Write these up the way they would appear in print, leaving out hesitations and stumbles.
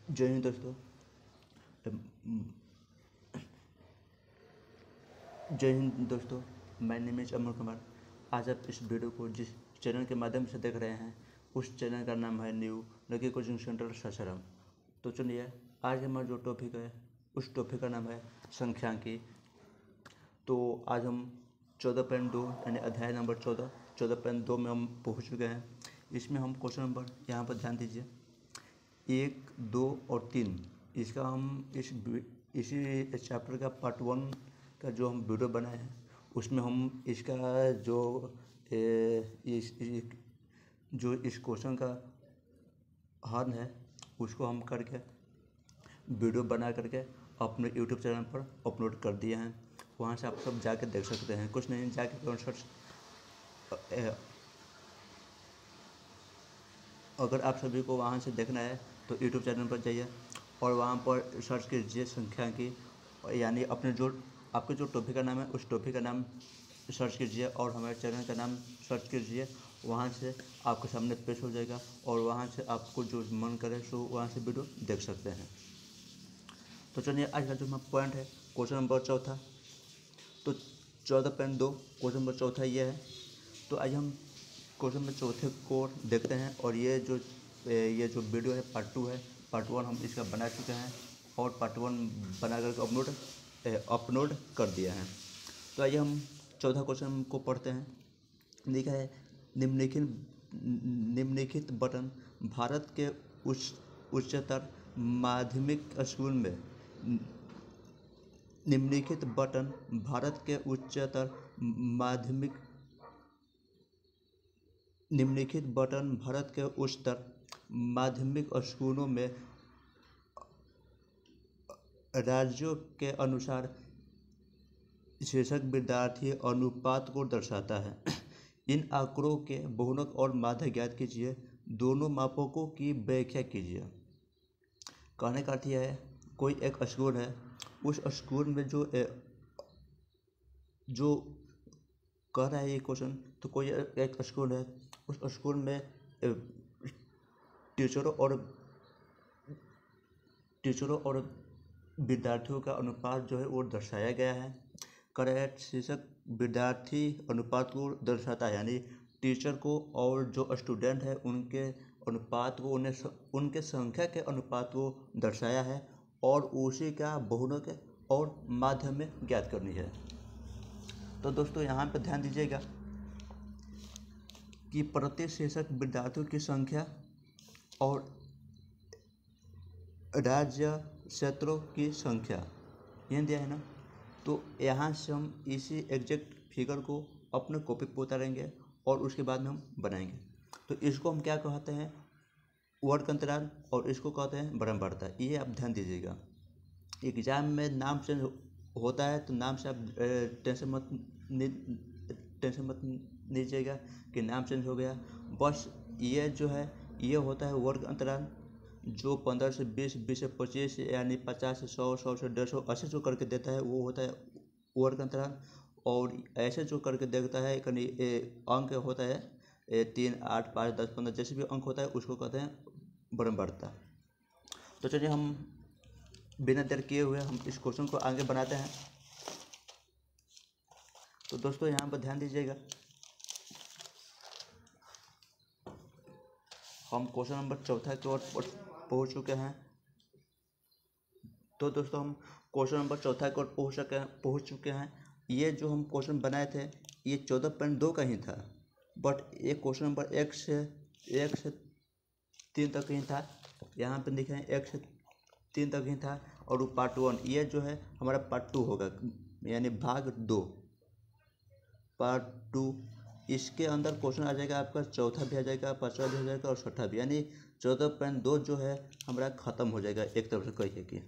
जय हिंद दोस्तों। जय हिंद दोस्तों, मैं निमेश अमर कुमार। आज आप इस वीडियो को जिस चैनल के माध्यम से देख रहे हैं उस चैनल का नाम है new lucky coaching centre Sasaram. तो चलिए, आज हमारा जो टॉपिक है उस टॉपिक का नाम है संख्यांकी। तो आज हम 14.2 यानी अध्याय नंबर 14.2 में हम पहुँच चुके हैं। इसमें हम क्वेश्चन नंबर यहाँ पर ध्यान दीजिए 1, 2 और 3, इसका हम इसी चैप्टर का पार्ट 1 का जो हम वीडियो बनाए हैं उसमें हम इसका जो इस क्वेश्चन का हल है उसको हम करके वीडियो बना करके अपने यूट्यूब चैनल पर अपलोड कर दिए हैं। वहाँ से आप सब जाके देख सकते हैं। कुछ नहीं, जाके केवल सर्च, अगर आप सभी को वहाँ से देखना है तो यूट्यूब चैनल पर जाइए और वहाँ पर सर्च कीजिए संख्यांकी, यानी अपने जो आपके जो टॉपिक का नाम है उस टॉपिक का नाम सर्च कीजिए और हमारे चैनल का नाम सर्च कीजिए। वहाँ से आपके सामने पेश हो जाएगा और वहाँ से आपको जो मन करे सो वहाँ से वीडियो देख सकते हैं। तो चलिए, आज का जो हमारा पॉइंट है क्वेश्चन नंबर चौथा। तो 14.2 क्वेश्चन नंबर चौथा ये है। तो आज हम क्वेश्चन नंबर चौथे को देखते हैं और ये जो वीडियो है पार्ट 2 है। पार्ट 1 हम इसका बना चुके हैं और पार्ट 1 बना करके अपलोड कर दिया है। तो आइए हम चौथा क्वेश्चन को पढ़ते हैं। लिखा है निम्नलिखित बटन भारत के उच्चतर माध्यमिक स्कूल में निम्नलिखित बटन भारत के उच्चतर माध्यमिक स्कूलों में राज्यों के अनुसार शीर्षक विद्यार्थी अनुपात को दर्शाता है। इन आंकड़ों के बहुनक और माध्य ज्ञात कीजिए। दोनों मापकों की व्याख्या कीजिए। कहने का अर्थ यह है, कोई एक स्कूल है, उस स्कूल में जो कह रहा है ये क्वेश्चन, तो कोई एक स्कूल है, उस स्कूल में टीचरों और विद्यार्थियों का अनुपात जो है वो दर्शाया गया है। करेक्ट। शीर्षक विद्यार्थी अनुपात को दर्शाता है, यानी टीचर को और जो स्टूडेंट है उनके अनुपात को, उनके संख्या के अनुपात को दर्शाया है और उसी का बहुनक और माध्य में ज्ञात करनी है। तो दोस्तों यहाँ पर ध्यान दीजिएगा कि प्रति शीर्षक विद्यार्थियों की संख्या और राज्य क्षेत्रों की संख्या यह दिया है ना। तो यहाँ से हम इसी एग्जैक्ट फिगर को अपने कॉपी पर उतारेंगे और उसके बाद में हम बनाएंगे। तो इसको हम क्या कहते हैं, वर्ग अंतराल, और इसको कहते हैं बरम्बारता। ये आप ध्यान दीजिएगा। एग्जाम में नाम चेंज होता है तो नाम से आप टेंशन मत लीजिएगा कि नाम चेंज हो गया। बस ये जो है ये होता है वर्ग अंतराल, जो 15 से 20, 20 से 25, यानी 50 से 100, 100 से 150 ऐसे जो करके देता है वो होता है वर्ग अंतराल। और ऐसे जो करके देखता है कहीं अंक होता है 3, 8, 5, 10, 15 जैसे भी अंक होता है उसको कहते हैं बरम्बारता। तो चलिए, हम बिना देर किए हुए हम इस क्वेश्चन को आगे बनाते हैं। तो दोस्तों यहाँ पर ध्यान दीजिएगा, हम क्वेश्चन नंबर चौथा की ओर पहुँच चुके हैं। तो दोस्तों हम क्वेश्चन नंबर चौथा की ओर पहुँच चुके हैं। ये जो हम क्वेश्चन बनाए थे ये 14.2 का ही था, बट ये क्वेश्चन नंबर 1 से 3 तक ही था। यहाँ पे लिखे हैं 1 से 3 तक ही था और वो पार्ट 1, ये जो है हमारा पार्ट 2 होगा, यानी भाग 2, पार्ट 2। इसके अंदर क्वेश्चन आ जाएगा आपका चौथा भी आ जाएगा, पाँचवा भी आ जाएगा और छठा भी, यानी 14.2 जो है हमारा ख़त्म हो जाएगा। एक तरफ से कहिए कि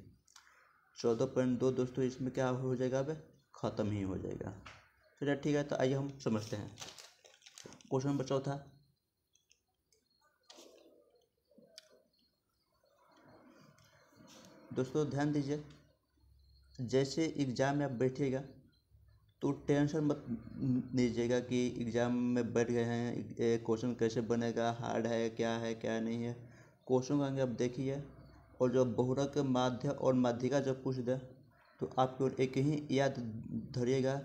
14.2 दोस्तों इसमें क्या हो जाएगा, अब ख़त्म ही हो जाएगा। चलिए ठीक है, तो आइए हम समझते हैं क्वेश्चन नंबर चौथा। दोस्तों ध्यान दीजिए, जैसे एग्ज़ाम में आप बैठिएगा तो टेंशन मत लीजिएगा कि एग्ज़ाम में बैठ गए हैं, क्वेश्चन कैसे बनेगा, हार्ड है क्या नहीं है। क्वेश्चन को आगे आप देखिए और जो बहुरक माध्य और माध्यिका जब पूछ दे तो आप केवल एक ही याद धरिएगा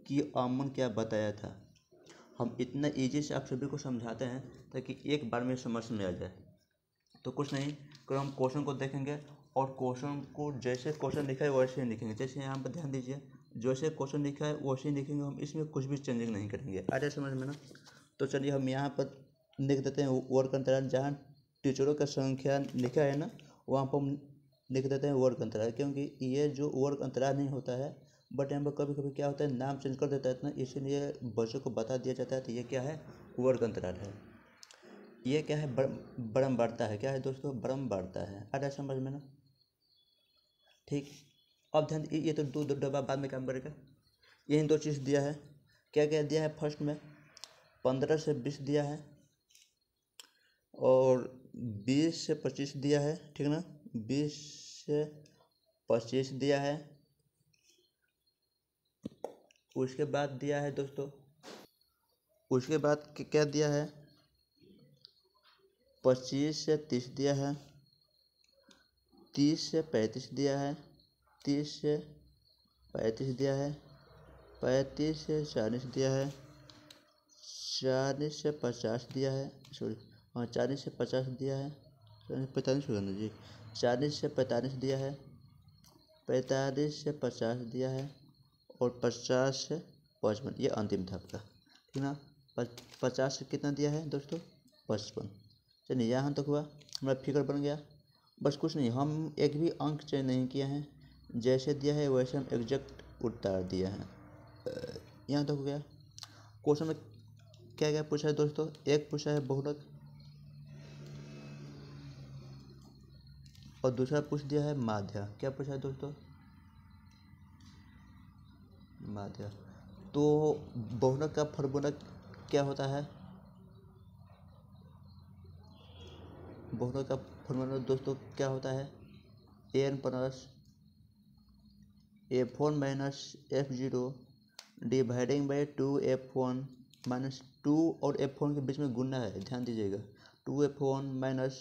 कि अमन क्या बताया था। हम इतना ईजी से आप सभी को समझाते हैं ताकि एक बार में समझ में आ जाए। तो कुछ नहीं करो, हम क्वेश्चन को देखेंगे और क्वेश्चन को जैसे क्वेश्चन लिखा है वैसे ही लिखेंगे। जैसे यहाँ पर ध्यान दीजिए, जैसे क्वेश्चन लिखा है वैसे ही लिखेंगे, हम इसमें कुछ भी चेंजिंग नहीं करेंगे। आ जाए समझ में ना। तो चलिए हम यहाँ पर लिख देते हैं वर्ग अंतराल। जहाँ टीचरों का संख्या लिखा है ना वहाँ पर हम लिख देते हैं वर्ग अंतराल, क्योंकि ये जो वर्ग अंतराल नहीं होता है बट यहाँ पर कभी कभी क्या होता है नाम चेंज कर देता है ना, इसीलिए बच्चों को बता दिया जाता है। तो ये क्या है, वर्ग अंतराल है। ये क्या है, बारंबारता है। क्या है दोस्तों, बारंबारता है। आ रहा समझ में ना। ठीक, अब ध्यान, ये तो दो डब्बा बाद में काम करेगा। यही दो चीज़ दिया है। क्या क्या दिया है, फर्स्ट में 15 से 20 दिया है और 20 से 25 दिया है, ठीक ना। 20 से 25 दिया है। उसके बाद दिया है दोस्तों, उसके बाद क्या दिया है, 25 से 30 दिया है, 30 से 35 दिया है, 30 से 35 दिया है, 35 से 40 दिया है, 40 से 50 दिया है, सॉरी हाँ 40 से 50 दिया है, 45 होगा ना जी, 40 से 45 दिया है, 45 से 50 दिया है और 50 से 55, ये अंतिम था आपका, ठीक ना। 50 से कितना दिया है दोस्तों, 55। चलिए यहाँ तक हुआ, हमारा फिगर बन गया। बस कुछ नहीं, हम एक भी अंक चेंज नहीं किया है, जैसे दिया है वैसे हम एग्जैक्ट उत्तर दिया है। यहाँ तक हो गया। क्वेश्चन में क्या क्या पूछा है दोस्तों, एक पूछा है बहुलक और दूसरा पूछ दिया है माध्य। क्या पूछा है दोस्तों, माध्य। तो बहुलक का फॉर्मूला क्या होता है, बहुलक का फॉर्मूला दोस्तों क्या होता है, N plus F1 minus F0 dividing by 2F1 minus 2 और F1 के बीच में गुणना है, ध्यान दीजिएगा। 2F1 minus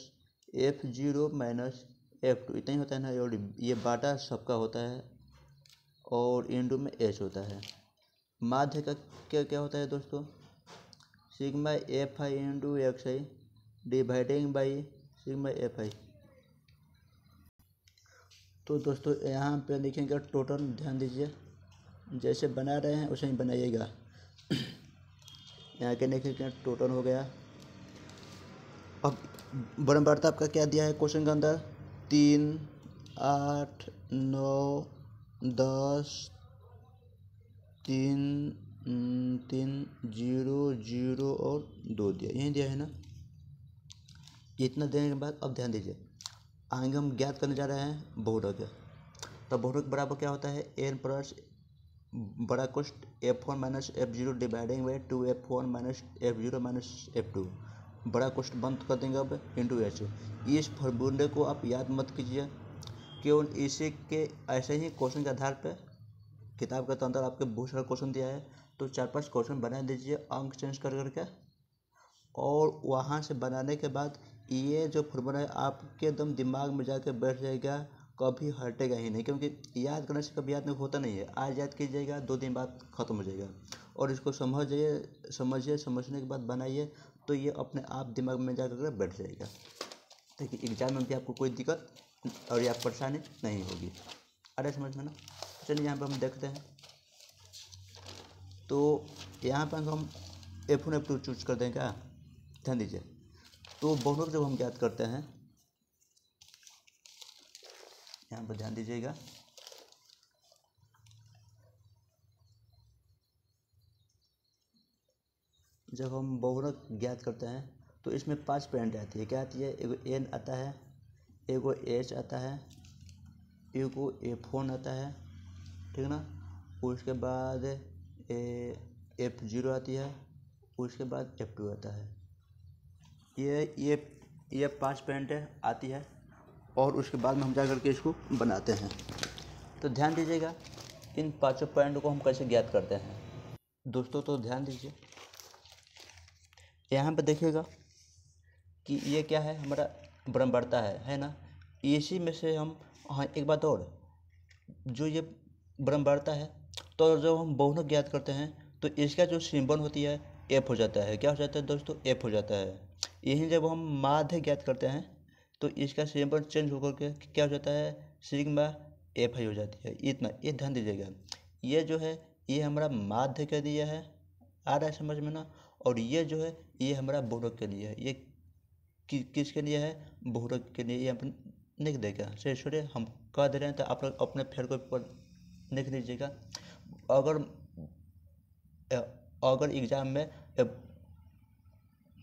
F0 minus F2 इतना ही होता है ना, और ये बाटा सबका होता है और इंटू में H होता है। माध्य का क्या क्या होता है दोस्तों, sigma Fi into XI dividing by sigma Fi। तो दोस्तों यहाँ पे लिखेंगे टोटल, ध्यान दीजिए जैसे बना रहे हैं वैसे ही बनाइएगा। यहाँ के लिखेंगे टोटल हो गया। अब बारंबारता आपका क्या दिया है क्वेश्चन के अंदर, 3, 8, 9, 10, 3, 3, 0, 0 और 2 दिया, यही दिया है ना। इतना देने के बाद अब ध्यान दीजिए, आगे हम ज्ञात करने जा रहे हैं बहुलक। तो बहुलक बराबर क्या होता है, एन प्लस बड़ा कुष्ठ F1 minus F0 dividing by 2F1 minus F0 minus F2, बड़ा कुष्ठ बंद कर देंगे अब इंटू H। इस फॉर्मूले को आप याद मत कीजिए, केवल इसी के ऐसे ही क्वेश्चन के आधार पर किताब के अंदर आपके बहुत सारा क्वेश्चन दिया है, तो 4-5 क्वेश्चन बना दीजिए अंक चेंज कर करके, और वहाँ से बनाने के बाद ये जो फॉर्मूला है आपके एकदम दिमाग में जाके बैठ जाएगा, कभी हटेगा ही नहीं, क्योंकि याद करने से कभी याद नहीं होता नहीं है। आज याद कीजिएगा, 2 दिन बाद ख़त्म हो जाएगा। और इसको समझिए, समझने के बाद बनाइए, तो ये अपने आप दिमाग में जाकर बैठ जाएगा, ताकि एग्जाम में भी आपको कोई दिक्कत और या परेशानी नहीं होगी। अरे समझ में ना। चलिए यहाँ पर हम देखते हैं। तो यहाँ पर हम F1 F2 चूज कर दें क्या, ध्यान दीजिए। तो बहुलक जब हम ज्ञात करते हैं, यहाँ पर ध्यान दीजिएगा, जब हम बहुलक ज्ञात करते हैं तो इसमें 5 पॉइंट आती है। क्या आती है, एगो N आता है, एगो H आता है, एगो F1 आता है, ठीक ना। उसके बाद F0 आती है, उसके बाद F2 आता है। ये 5 पॉइंट आती है, और उसके बाद में हम जा करके इसको बनाते हैं। तो ध्यान दीजिएगा इन 5 पॉइंट को हम कैसे ज्ञात करते हैं दोस्तों। तो ध्यान दीजिए, यहाँ पर देखिएगा कि ये क्या है, हमारा बारंबारता है ना। इसी में से हम, हाँ एक बात और, जो ये ब्रह्मांडता है, तो जब हम बहुलक ज्ञात करते हैं तो इसका जो सिंबल होती है एफ हो जाता है। क्या हो जाता है दोस्तों? एफ हो जाता है। यही जब हम माध्य ज्ञात करते हैं तो इसका सिंबल चेंज होकर के क्या हो जाता है? सिग्मा एफ आई हो जाती है। इतना ये ध्यान दीजिएगा। ये जो है ये हमारा माध्य के लिए है, आ रहा है समझ में ना? और ये जो है ये हमारा बहुलक के लिए है। ये किसके लिए है? बहुलक के लिए। ये अपन लिख देगा। सही छोड़िए, हम कह दे रहे हैं तो आप लोग अपने फेर को ऊपर लिख लीजिएगा। अगर अगर एग्जाम में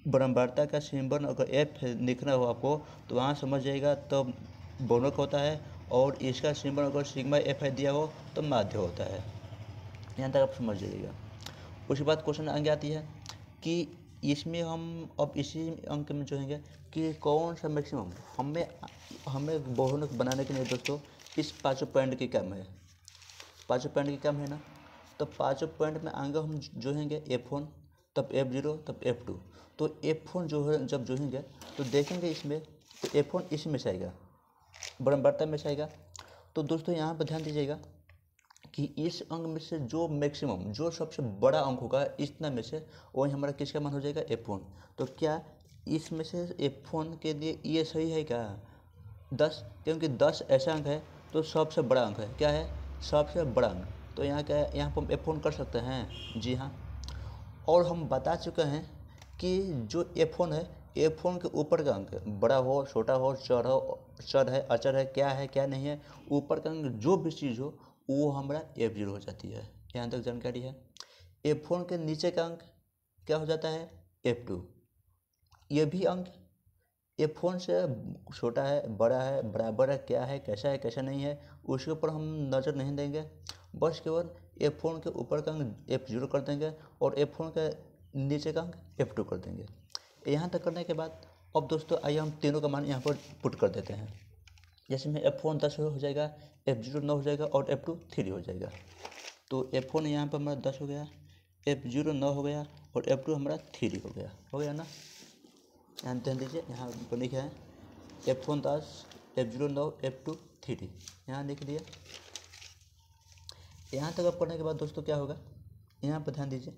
ब्रह्मांडता का सिंबल अगर एफ लिखना हो आपको तो वहाँ समझ जाइएगा तो बहुलक होता है, और इसका सिंबल अगर सिग्मा एफ आई दिया हो तो माध्य होता है। यहाँ तक आप समझ जाइएगा। उसके बाद क्वेश्चन आगे आती है कि इसमें हम अब इसी अंक में जो है कि कौन सा मैक्सिमम हमें हमें बहुलक बनाने के लिए दोस्तों इस पाँचों पॉइंट की कम है। पाँचों पॉइंट की कम है ना? तो पाँचों पॉइंट में आगे हम जो हैंगे F1, तब F0, तब F2। तो F1 जो है जब जो हैंगे तो देखेंगे इसमें तो F1 इसमें से आएगा, ब्रह्मांडता में से आएगा। तो दोस्तों यहाँ पर ध्यान दीजिएगा कि इस अंक में से जो मैक्सिमम जो सबसे बड़ा अंक होगा इतना में से वही हमारा किसका मान हो जाएगा? F1। तो क्या इसमें से F1 के लिए ये सही है क्या? 10, क्योंकि 10 ऐसा अंक है तो सबसे बड़ा अंक है। क्या है? सबसे बड़ा अंक। तो यहाँ क्या है? यहाँ पर हम F1 कर सकते हैं। जी हाँ। और हम बता चुके हैं कि जो F1 है, F1 के ऊपर का अंक है, बड़ा हो छोटा हो, चर है अचर है, क्या है क्या नहीं है, ऊपर का अंक जो भी चीज़ हो वो हमारा F0 हो जाती है। यहाँ तक जानकारी है। F1 के नीचे का अंक क्या हो जाता है? F2। ये भी अंक F1 से छोटा है, बड़ा है, बराबर है, क्या है, कैसा नहीं है, उसके ऊपर हम नज़र नहीं देंगे। बस केवल F1 के ऊपर का अंक F0 कर देंगे और F1 के नीचे का अंक F2 कर देंगे। यहाँ तक करने के बाद अब दोस्तों आइए हम तीनों का मान यहाँ पर पुट कर देते हैं। जैसे में F1 10 हो जाएगा, F0 9 हो जाएगा और F2 3 हो जाएगा। तो F1 यहाँ पर हमारा 10 हो गया, F0 9 हो गया और F2 हमारा 3 हो गया ना? यहाँ ध्यान दीजिए, यहाँ पर लिखा है F1 10, F0 9, F2 3। यहाँ लिख दिया। यहाँ तक अब करने के बाद दोस्तों क्या होगा? यहाँ पर ध्यान दीजिए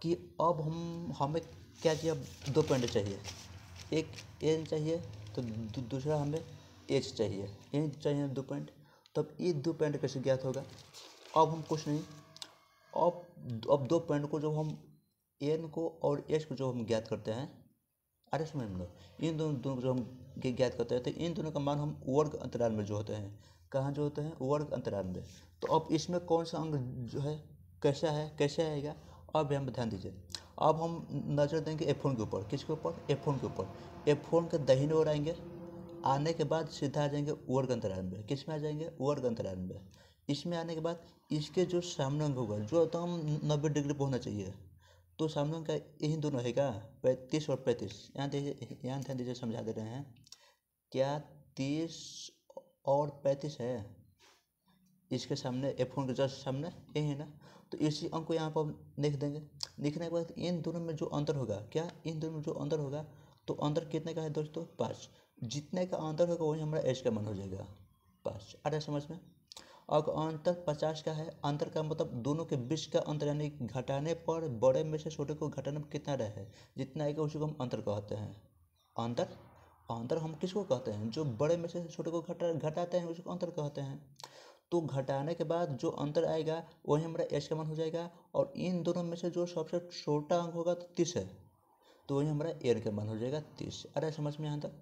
कि अब हमें क्या चाहिए? अब 2 पॉइंट चाहिए, एक एन चाहिए तो दूसरा हमें एच चाहिए। एन चाहिए 2 पॉइंट। तब ये 2 पॉइंट कैसे ज्ञात होगा? अब हम कुछ नहीं, अब 2 पॉइंट को जब हम एन को और एच को जो हम ज्ञात करते हैं, अरे समझ लो, इन दोनों को जो हम ज्ञात करते हैं तो इन दोनों का मान हम वर्ग अंतराल में जो होते हैं, कहाँ जो होते हैं? वर्ग अंतराल में। तो अब इसमें कौन सा अंक जो है कैसे आएगा? अब यहाँ पर ध्यान दीजिए। अब हम नज़र देंगे F1 के ऊपर। किसके ऊपर? F1 के ऊपर। F1 के दाहिने ओर आएंगे, आने के बाद सीधा आ जाएंगे वर्ग अंतराल में। किस में आ जाएंगे? वर्ग अंतराल में। इसमें आने के बाद इसके जो सामने अंक होगा जो तो हम 90 डिग्री पर होना चाहिए, तो सामने का यही दोनों है क्या? 35 और 35। यहाँ देखिए, यहाँ ध्यान दीजिए, समझा दे रहे हैं। क्या 30 और 35 है? इसके सामने F1 के जस्ट सामने यही है ना? तो इसी अंक को यहाँ पर हम लिख देंगे। लिखने के बाद इन दोनों में जो अंतर होगा, क्या इन दोनों में जो अंतर होगा, तो अंतर कितने का है दोस्तों? 5। जितने का अंतर होगा वही हमारा एच का मान हो जाएगा 5। आ रहा है समझ में? अगर अंतर 50 का है, अंतर का मतलब दोनों के बीच का अंतर, यानी घटाने पर बड़े में से छोटे को घटाने पर कितना रहे, जितना आएगा उसी को हम अंतर कहते हैं। अंतर अंतर हम किसको कहते हैं? जो बड़े में से छोटे को घटाते हैं उसको अंतर कहते हैं। तो घटाने के बाद जो अंतर आएगा वही हमारा एच का मान हो जाएगा, और इन दोनों में से जो सबसे छोटा अंक होगा तो 30 है, तो वही हमारा एन का मान हो जाएगा 30। अरे समझ में यहाँ तक?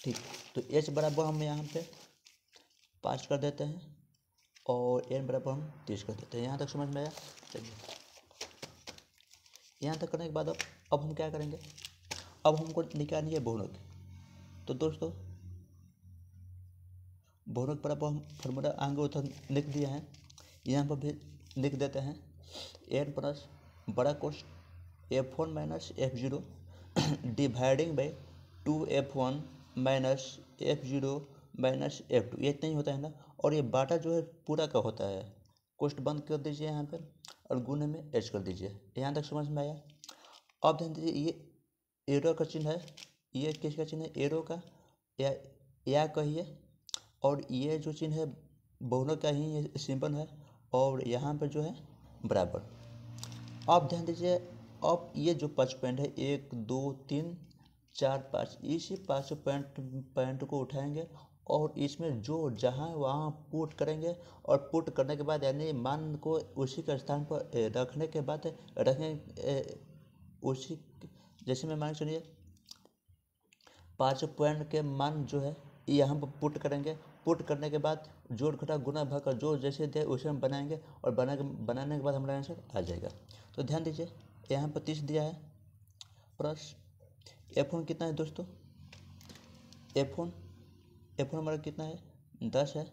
ठीक। तो एच बराबर हम यहाँ पे 5 कर देते हैं और एन बराबर हम 30 कर देते हैं। यहाँ तक समझ में आया? चलिए, यहाँ तक करने के बाद अब हम क्या करेंगे? अब हमको निकालनी है बहुलक। तो दोस्तों बहुलक बराबर हम फॉर्मूला आगे उधर लिख दिए हैं, यहाँ पर भी लिख देते हैं। एन प्लस बड़ा कोष्ठ F1 minus F0 dividing by 2F1 minus F0 minus F2। ये इतना ही होता है ना? और ये बाटा जो है पूरा का होता है। कोष्ठ बंद कर दीजिए यहाँ पर और गुणे में एच कर दीजिए। यहाँ तक समझ में आया? अब ध्यान दीजिए, ये एरर का चिन्ह है ये किसका चिन्ह है, एरो का या कहिए, और ये जो चिन्ह है बहुलक का ही ये सिंपल है, और यहाँ पर जो है बराबर। अब ध्यान दीजिए, अब ये जो 5 पॉइंट है 1 2 3 4 5, इसी 5 पॉइंट को उठाएंगे और इसमें जो जहाँ वहाँ पुट करेंगे, और पुट करने के बाद यानी मान को उसी के स्थान पर रखने के बाद उसी, जैसे मैं मान चलिए 5 पॉइंट के मान जो है यहाँ पर पुट करेंगे। पुट करने के बाद जोड़ घटा गुना भाग का जो जैसे दे उसे हम बनाएंगे, और बनाने के बाद हमारा आंसर आ जाएगा। तो ध्यान दीजिए, यहाँ पर 30 दिया है, प्लस F1 कितना है दोस्तों, F1 हमारा कितना है 10 है,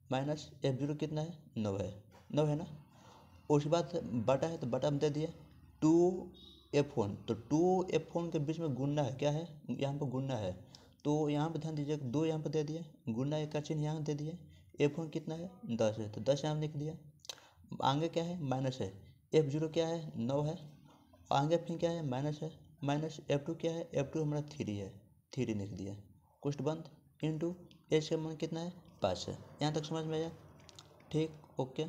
माइनस F0 कितना है 9 है, 9 है ना। उसके बाद बटा है तो बटा हम दे दिए 2F1, तो 2F1 के बीच में गुणना है, क्या है यहाँ पर गुणना है, तो यहाँ पर ध्यान दीजिए 2 यहाँ पर दे दिए, गुणना का चिन्ह यहाँ दे दिए, F1 कितना है 10 है, तो 10 यहाँ लिख दिया। आगे क्या है माइनस है, F0 क्या है 9 है, आगे फिर क्या है माइनस है, माइनस F2 क्या है, F2 हमारा 3 है, 3 लिख दिया, कुछ बंद इंटू एच का मान कितना है 5 है। यहाँ तक समझ में आया, ठीक ओके।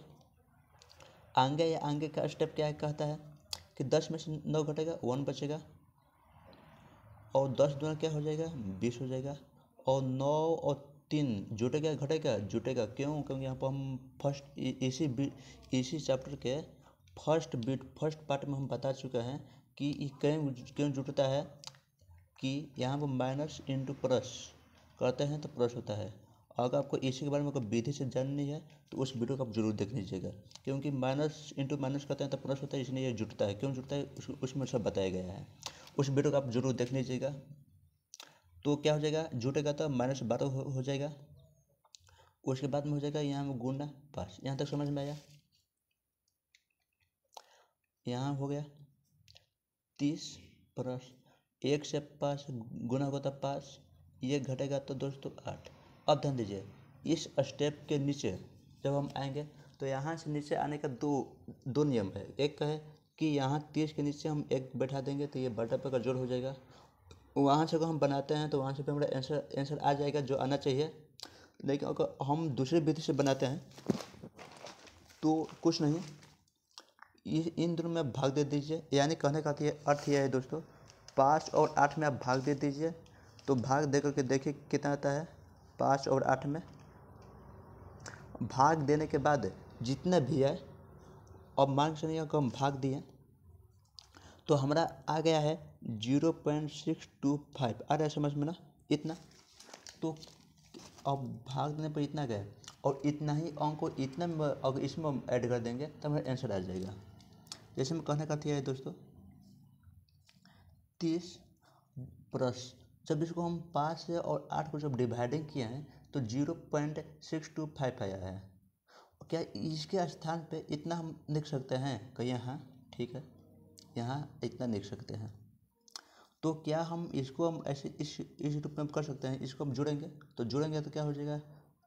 आगे का स्टेप क्या है, कहता है कि 10 में से 9 घटेगा 1 बचेगा, और 10 दूना क्या हो जाएगा 20 हो जाएगा, और 9 और 3 जुटेगा जुटेगा क्यों, क्योंकि यहाँ पर हम फर्स्ट इसी चैप्टर के फर्स्ट पार्ट में हम बता चुके हैं कि क्यों जुटता है, कि यहाँ पर माइनस इंटू प्लस करते हैं तो प्लस होता है। अगर आपको इसी के बारे में कोई विधि से जाननी है तो उस वीडियो को आप जरूर देख लीजिएगा, क्योंकि माइनस इंटू माइनस करते हैं तो प्लस होता है, इसलिए ये जुटता है, क्यों जुटता है उसमें सब बताया गया है, उस वीडियो को आप जरूर देख लीजिएगा। तो क्या हो जाएगा, जुटेगा तो -12 हो जाएगा, उसके बाद में हो जाएगा यहाँ में गुना 5। यहाँ तक समझ में आया, यहाँ हो गया 30 प्लस 1 से 5 गुना होगा तो 5, ये घटेगा तो दोस्तों 8। अब ध्यान दीजिए, इस स्टेप के नीचे जब हम आएंगे तो यहाँ से नीचे आने का दो नियम है। एक है कि यहाँ 30 के नीचे हम 1 बैठा देंगे तो ये बटा पे का जोड़ हो जाएगा, वहाँ से अगर हम बनाते हैं तो वहाँ से पे हमारा आंसर आ जाएगा जो आना चाहिए। लेकिन अगर हम दूसरे विधि से बनाते हैं तो कुछ नहीं, इन दोनों में भाग दे दीजिए, यानी कहने का अर्थ यह है दोस्तों, 5 और 8 में आप भाग दे दीजिए, तो भाग दे करके देखिए कितना आता है, 5 और 8 में भाग देने के बाद जितना भी है, अब मान चलिए अगर हम भाग दिए तो हमारा आ गया है 0.625, आ रहा है समझ में ना, इतना। तो अब भाग देने पर इतना गया, और इतना ही अंक को इतना में अगर इसमें हम ऐड कर देंगे तब हमारा आंसर आ जाएगा। जैसे मैं कहने का है दोस्तों 30 प्लस, जब इसको हम 5 से और 8 को जब डिवाइडिंग किए हैं तो 0.625 आया है। क्या इसके स्थान पे इतना हम लिख सकते हैं कि यहाँ, ठीक है यहाँ इतना लिख सकते हैं, तो क्या हम इसको हम ऐसे इस रूप में कर सकते हैं, इसको हम जोड़ेंगे तो क्या हो जाएगा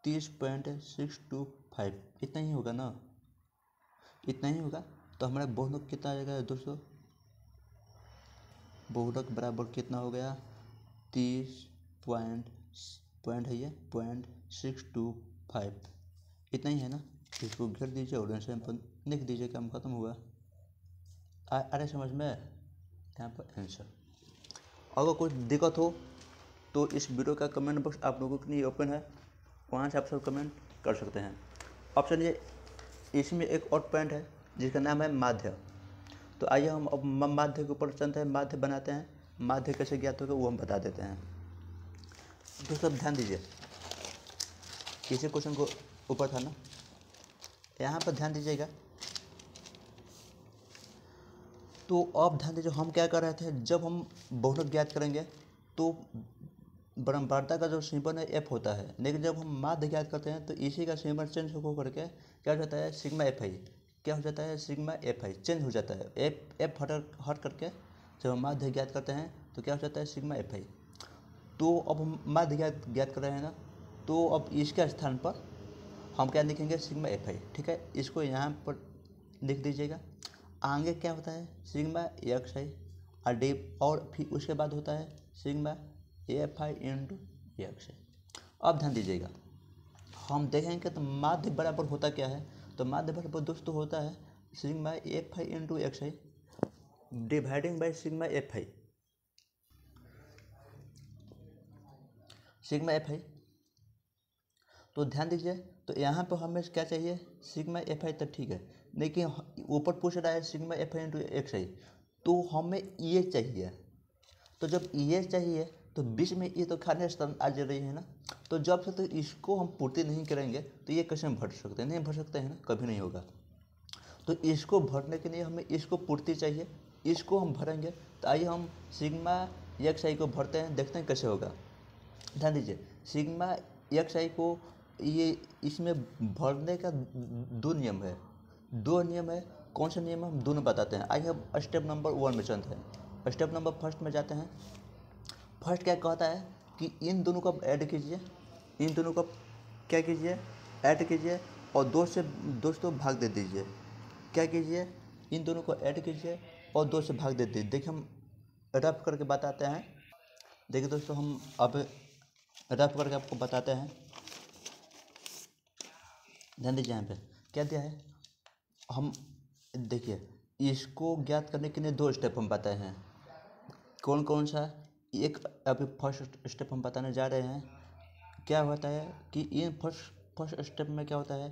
30.625, इतना ही होगा ना, इतना ही होगा। तो हमारा बहुलक कितना आ जाएगा दोस्तों, बहुलक बराबर कितना हो गया 30 पॉइंट है ये 0.625, इतना ही है ना। इसको घेर दीजिए और आंसर पर लिख दीजिए, काम खत्म हुआ। अरे समझ में, यहाँ पर आंसर। अगर कुछ दिक्कत हो तो इस वीडियो का कमेंट बॉक्स आप लोगों के लिए ओपन है, वहाँ से आप सब कमेंट कर सकते हैं। ऑप्शन ये, इसमें एक और पॉइंट है जिसका नाम है माध्य। तो आइए हम अब माध्य के ऊपर चलते हैं, माध्य बनाते हैं। माध्य कैसे ज्ञात होगा वो हम बता देते हैं। दोस्तों ध्यान दीजिए, इसी क्वेश्चन को ऊपर था ना, यहाँ पर ध्यान दीजिएगा। तो अब ध्यान दीजिए, हम क्या कर रहे थे, जब हम बहुलक ज्ञात करेंगे तो बराबरता का जो सिंबल है एफ होता है, लेकिन जब हम माध्य ज्ञात करते हैं तो इसी का सिंबल चेंज हो करके क्या हो जाता है सिग्मा एफ आई, क्या हो जाता है सिग्मा एफ आई चेंज हो जाता है, एफ हट करके जब हम माध्य ज्ञात करते हैं तो क्या हो जाता है सिग्मा एफ आई। तो अब हम माध्य ज्ञात कर रहे हैं ना, तो अब इसके स्थान पर हम क्या लिखेंगे सिग्मा एफ आई, ठीक है। इसको यहाँ पर लिख दीजिएगा। आगे क्या होता है सिग्मा एक्स आई और डी, और फिर उसके बाद होता है sigma F I into X I. अब ध्यान दीजिएगा, हम देखेंगे तो माध्य बराबर होता क्या है, तो माध्य बराबर दोस्तों होता है sigma F I into X I dividing by sigma F I, sigma F आई। तो ध्यान दीजिए, तो यहाँ पर हमें क्या चाहिए, सिग्मा एफ आई, तो ठीक है, लेकिन ऊपर पूछ रहा है sigma F I into X I, तो हमें ये चाहिए। तो जब ये चाहिए तो बीच में ये तो खाने स्थान आ जा रही है ना, तो जब से तो इसको हम पूर्ति नहीं करेंगे तो ये कैसे हम भर सकते हैं, नहीं भर सकते हैं ना, कभी नहीं होगा। तो इसको भरने के लिए हमें इसको पूर्ति चाहिए, इसको हम भरेंगे। तो आइए हम सिग्मा एक्स आई को भरते हैं, देखते हैं कैसे होगा। ध्यान दीजिए, सिग्मा एक्स आई को ये इसमें भरने का दो नियम है, दो नियम है। कौन सा नियम है हम दोनों बताते हैं। आइए हम स्टेप नंबर 1 में चलते हैं, स्टेप नंबर फर्स्ट में जाते हैं। फर्स्ट क्या कहता है कि इन दोनों को ऐड कीजिए, इन दोनों को क्या कीजिए, ऐड कीजिए और दो से दोस्तों भाग दे दीजिए। क्या कीजिए, इन दोनों को ऐड कीजिए और दो से भाग दे दीजिए। देखिए हम रफ करके बताते हैं, देखिए दोस्तों हम अब रफ करके आपको बताते हैं। ध्यान दीजिए, यहाँ पे क्या दिया है, हम देखिए इसको ज्ञात करने के लिए दो स्टेप हम बताए हैं। कौन कौन सा, एक अभी फर्स्ट स्टेप हम बताने जा रहे हैं। क्या होता है कि इन फर्स्ट स्टेप में क्या होता है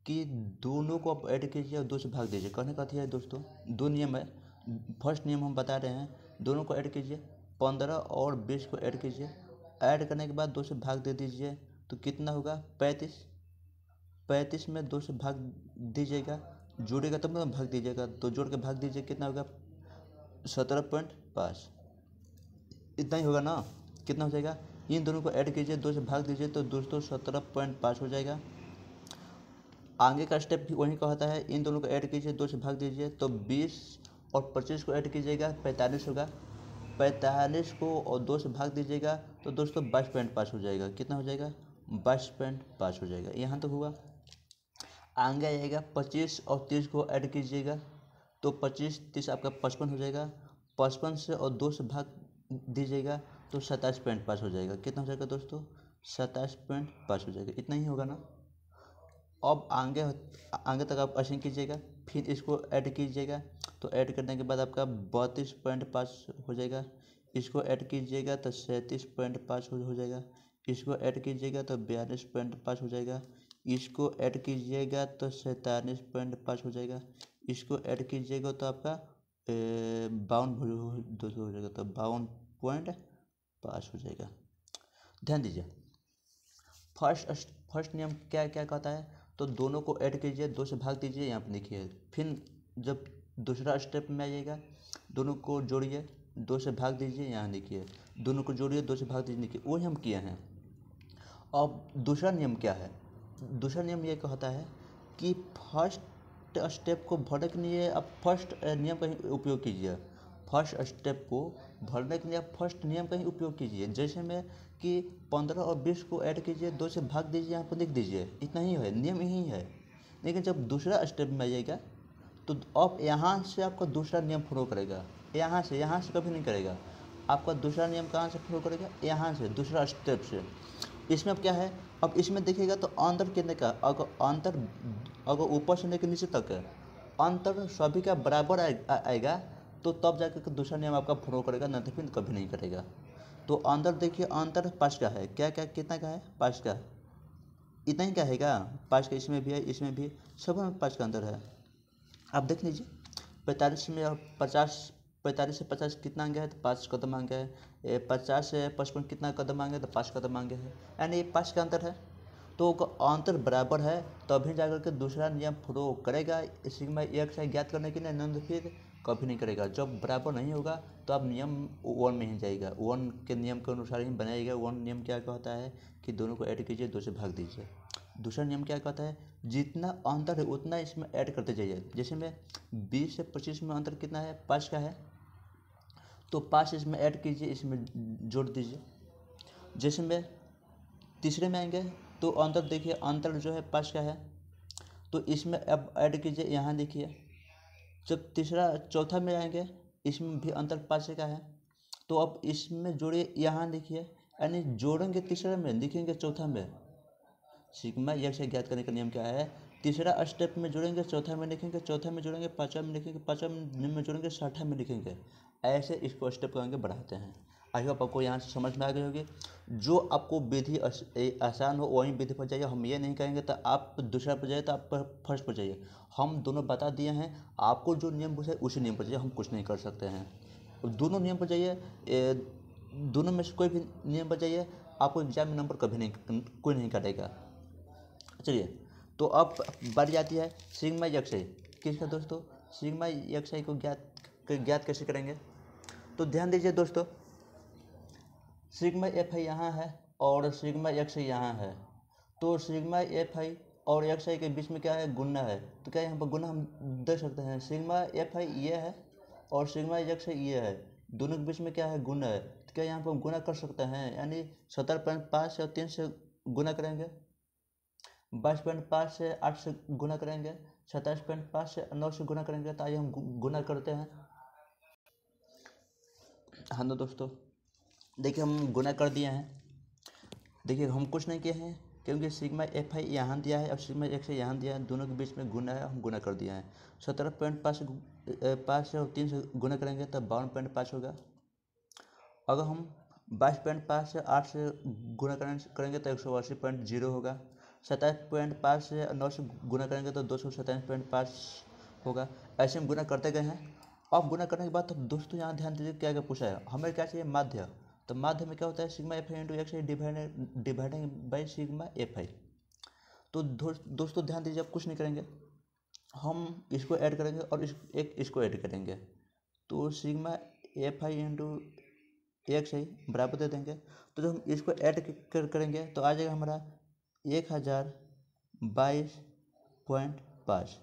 कि दोनों को आप ऐड कीजिए और दो से भाग दीजिए। कहने का है दोस्तों, दो नियम है। फर्स्ट नियम हम बता रहे हैं, दोनों को ऐड कीजिए, 15 और 20 को ऐड कीजिए, ऐड करने के बाद दो से भाग दे दीजिए, तो कितना होगा 35। 35 में दो से भाग दीजिएगा, जोड़ेगा तब ना भाग दीजिएगा, तो जोड़ के भाग दीजिए, कितना होगा 17.5। इतना ही होगा ना, कितना हो जाएगा, इन दोनों को ऐड कीजिए, दो से भाग दीजिए, तो दोस्तों 17.5 हो जाएगा। आगे का स्टेप भी वही का होता है, इन दोनों को ऐड कीजिए, दो से भाग दीजिए, तो 20 और 25 को ऐड कीजिएगा, 45 होगा। 45 को और दो से भाग दीजिएगा, तो दोस्तों 22.5 हो जाएगा। कितना हो जाएगा 22.5 हो जाएगा। यहाँ तो हुआ। आगे आएगा 25 और 30 को ऐड कीजिएगा, तो 25 30 आपका 55 हो जाएगा। 55 से और दो से भाग दीजिएगा, तो 27.5 हो जाएगा। कितना हो जाएगा दोस्तों 27.5 हो जाएगा। इतना ही होगा ना। अब आगे तक आप ऐसे कीजिएगा, फिर इसको ऐड कीजिएगा, तो ऐड करने के बाद आपका 32.5 हो जाएगा। इसको ऐड कीजिएगा तो 37.5 हो जाएगा। इसको ऐड कीजिएगा तो 42.5 हो जाएगा। इसको ऐड कीजिएगा तो 47.5 हो जाएगा। इसको ऐड कीजिएगा तो आपका 52 हो जाएगा, तो 52.5 हो जाएगा। ध्यान दीजिए, फर्स्ट नियम क्या क्या कहता है, तो दोनों को ऐड कीजिए, दो से भाग दीजिए, यहाँ पर लिखिए। फिर जब दूसरा स्टेप में आइएगा, दोनों को जोड़िए, दो से भाग दीजिए, यहाँ लिखिए। दोनों को जोड़िए, दो से भाग दीजिए, लिखिए। वही हम किए हैं। अब दूसरा नियम क्या है, दूसरा नियम ये कहता है कि फर्स्ट स्टेप को भरने के लिए आप फर्स्ट नियम का ही उपयोग कीजिए। फर्स्ट स्टेप को भरने के लिए आप फर्स्ट नियम का ही उपयोग कीजिए। जैसे में कि 15 और 20 को ऐड कीजिए, दो से भाग दीजिए, यहाँ पर लिख दीजिए। इतना ही है, नियम यही है। लेकिन जब दूसरा स्टेप में आइएगा, तो अब यहाँ से आपका दूसरा नियम फॉलो करेगा। यहाँ से कभी नहीं करेगा। आपका दूसरा नियम कहाँ से फॉलो करेगा, यहाँ से, दूसरा स्टेप से। इसमें अब क्या है, अब इसमें देखिएगा तो अंतर कितने का, अगर ऊपर से लेकर नीचे तक है, अंतर सभी का बराबर आएगा, तो तब जाकर दूसरा नियम आपका फॉलो करेगा, नहीं तो फिर कभी नहीं करेगा। तो अंतर देखिए, अंतर 5 का है। क्या क्या कितना का है, 5 का। इतना ही का है क्या, 5 का इसमें भी है, इसमें भी, सब में 5 का अंतर है। आप देख लीजिए, 45 में और 45 से 50 कितना आगे है, तो 5 कदम आगे है। 50 से 55 कितना कदम आगे, तो 5 कदम आगे है, यानी ये 5 का अंतर है। तो अंतर बराबर है, तभी जाकर के दूसरा नियम फॉलो करेगा सिग्मा एक्स आई ज्ञात करने के लिए, नहीं तो फिर कभी नहीं करेगा। जब बराबर नहीं होगा तो आप नियम 1 में ही जाएगा, 1 के नियम के अनुसार ही बनाएगा। 1 नियम क्या कहता है कि दोनों को ऐड कीजिए, दो से भाग दीजिए। दूसरा नियम क्या कहता है, जितना अंतर है उतना इसमें ऐड करते जाइए। जैसे में 20 से 25 में अंतर कितना है, 5 का है, तो 5 इसमें ऐड कीजिए, इसमें जोड़ दीजिए। जैसे में तीसरे में आएंगे, तो अंतर देखिए, अंतर जो है 5 का है, तो इसमें अब ऐड कीजिए, यहाँ देखिए। जब चौथा में आएंगे, इसमें भी अंतर 5 का है, तो अब इसमें जोड़िए, यहाँ देखिए। यानी जोड़ेंगे तीसरा में, लिखेंगे चौथा में। सिग्मा एक्स ज्ञात करने का नियम क्या है, तीसरा स्टेप में जोड़ेंगे, चौथा में लिखेंगे, चौथा में जोड़ेंगे, पाँचवा में लिखेंगे, पाँचवा में जोड़ेंगे, छठा में लिखेंगे। ऐसे इसको स्टेप करके बढ़ाते हैं। आई होप आपको यहाँ से समझ में आ गई होगी। जो आपको विधि आसान हो वही विधि पर जाइए। हम ये नहीं कहेंगे तो आप दूसरा पर जाइए तो आप फर्स्ट पर जाइए। हम दोनों बता दिए हैं, आपको जो नियम पूछे उसी नियम पर जाइए, हम कुछ नहीं कर सकते हैं। दोनों नियम पर जाइए, दोनों में से कोई भी नियम पर जाइए, आपको एग्जाम में नंबर कभी नहीं कोई नहीं काटेगा। चलिए, तो अब बारी आती है सिग्मा एक्स आई किसका दोस्तों, सिग्मा एक्स आई को ज्ञात कैसे करेंगे। तो ध्यान दीजिए दोस्तों, सिग्मा एफ आई यहाँ है और सिग्मा एक्स आई यहाँ है। तो सिग्मा एफ आई और एक्स आई के बीच में क्या है, गुना है। तो क्या यहाँ पर गुना हम दे सकते हैं, सिग्मा एफ आई ये है और सिग्मा एक्स आई ये है, दोनों के बीच में क्या है, गुना है। तो क्या यहाँ पर गुना कर सकते हैं, यानी 17.5 और 3 से गुना करेंगे, 22.5 से 8 से गुना करेंगे, 27.5 से 9 से गुना करेंगे। तो आइए हम गुना करते हैं। हाँ तो दोस्तों देखिए, हम गुना कर दिए हैं। देखिए हम कुछ नहीं किए हैं, क्योंकि सिग्मा एफ आई यहाँ दिया है और सिग्मा एक्स आई यहाँ दिया है, दोनों के बीच में गुना है, हम गुना कर दिया है। 17.5 से और 3 से गुना करेंगे तब 52.5 होगा। अगर हम 22.5 से 8 से गुना करेंगे तो 180.0 होगा। 27.5 से 9 से गुना करेंगे तो 227.5 होगा। ऐसे हम गुना करते गए हैं। अब गुना करने के बाद तो दोस्तों यहाँ ध्यान दीजिए क्या क्या पूछा है, हमें क्या चाहिए, माध्य। तो माध्य में क्या होता है, sigma F I into X I dividing by sigma F आई। तो दोस्तों ध्यान दीजिए, अब कुछ नहीं करेंगे, हम इसको ऐड करेंगे और इसको ऐड करेंगे। तो sigma F I into X I बराबर दे देंगे। तो जब हम इसको ऐड करेंगे तो आ जाएगा हमारा 1022.5।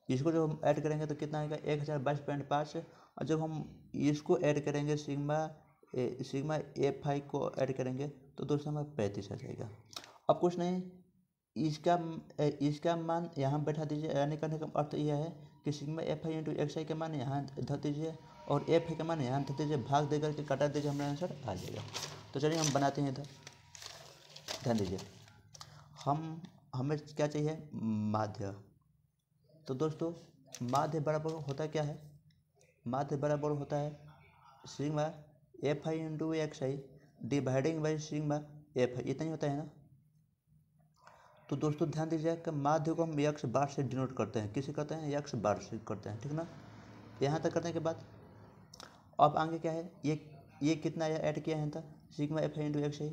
इसको जब हम ऐड करेंगे तो कितना आएगा, 1022.5। और जब हम इसको ऐड करेंगे, सिग्मा एफ आई को ऐड करेंगे तो दोस्तों हमारा 35 आ जाएगा। अब कुछ नहीं, इसका मान यहाँ बैठा दीजिए, यानी करने का अर्थ यह है कि sigma F I into X I का मान यहाँ धर दीजिए और एफ आई का मान यहाँ धर दीजिए, भाग दे करके कटा दीजिए, हमारा आंसर आ जाएगा। तो चलिए हम बनाते हैं इधर। ध्यान दीजिए, हमें क्या चाहिए, माध्य। तो दोस्तों माध्य बराबर होता क्या है, माध्य बराबर होता है sigma F I into X I dividing by sigma F आई, इतना ही होता है ना। तो दोस्तों ध्यान दीजिए कि माध्य को हम एक्स बार से डिनोट करते हैं, किसे करते हैं, एक्स बार से करते हैं, ठीक ना। यहाँ तक करने के बाद अब आगे क्या है, ये कितना आया, ऐड किया है था, sigma F I into X I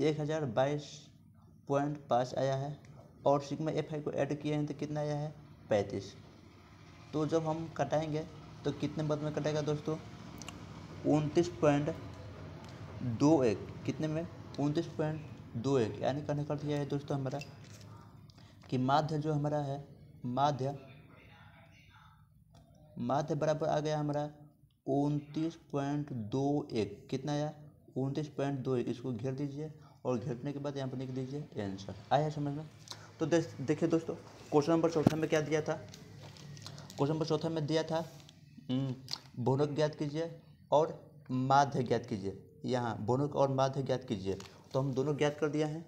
1022.5 आया है और सिग्मा एफ आई को ऐड किए हैं तो कितना आया है, 35। तो जब हम कटाएंगे तो कितने पद में कटेगा दोस्तों, 29.21, कितने में, 29.21। यानी करने का अर्थ यह है दोस्तों हमारा कि माध्य जो हमारा है, माध्य बराबर आ गया हमारा 29.21। कितना आया, 29.21। इसको घेर दीजिए और घेरने के बाद यहाँ पर लिख दीजिए आंसर। आया समझ में। तो देखिए दोस्तों, क्वेश्चन नंबर 4 में क्या दिया था, क्वेश्चन नंबर 4 में दिया था बहुलक ज्ञात कीजिए और माध्य ज्ञात कीजिए। यहाँ बहुलक और माध्य ज्ञात कीजिए, तो हम दोनों ज्ञात कर दिया है।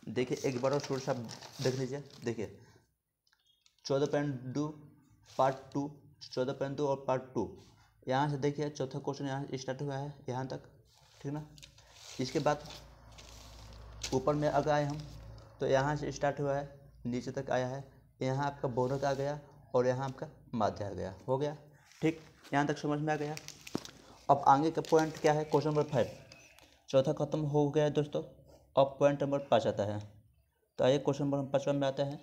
देखिए एक बार और सोर्स आप देख लीजिए। देखिए 14.2 पार्ट 2, 14.2 और पार्ट 2। यहाँ से देखिए चौथा क्वेश्चन यहाँ स्टार्ट हुआ है यहाँ तक, ठीक ना। इसके बाद ऊपर में अगर आए हम तो यहाँ से स्टार्ट हुआ है, नीचे तक आया है, यहाँ आपका बहुलक आ गया और यहाँ आपका माध्य आ गया, हो गया ठीक। यहाँ तक समझ में आ गया। अब आगे का पॉइंट क्या है, क्वेश्चन नंबर 5, चौथा खत्म हो गया है दोस्तों। अब पॉइंट नंबर 5 आता है। तो आइए क्वेश्चन नंबर 5 में आते हैं।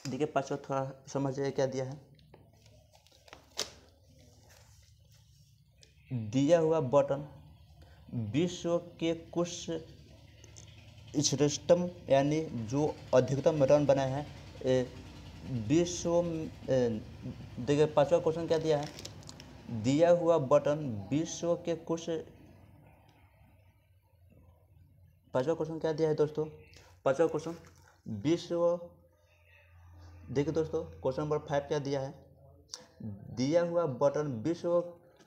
देखिए 5 थोड़ा समझिए क्या दिया है। दिया हुआ बटन विश्व के कुछ श्रेष्ठतम यानी जो अधिकतम रन बनाए हैं विश्व, देखिए 5वां क्वेश्चन क्या दिया है, दिया हुआ बटन विश्व के कुछ, 5वां क्वेश्चन क्या दिया है दोस्तों, 5वां क्वेश्चन विश्व, देखिए दोस्तों क्वेश्चन नंबर 5 क्या दिया है, दिया हुआ बटन विश्व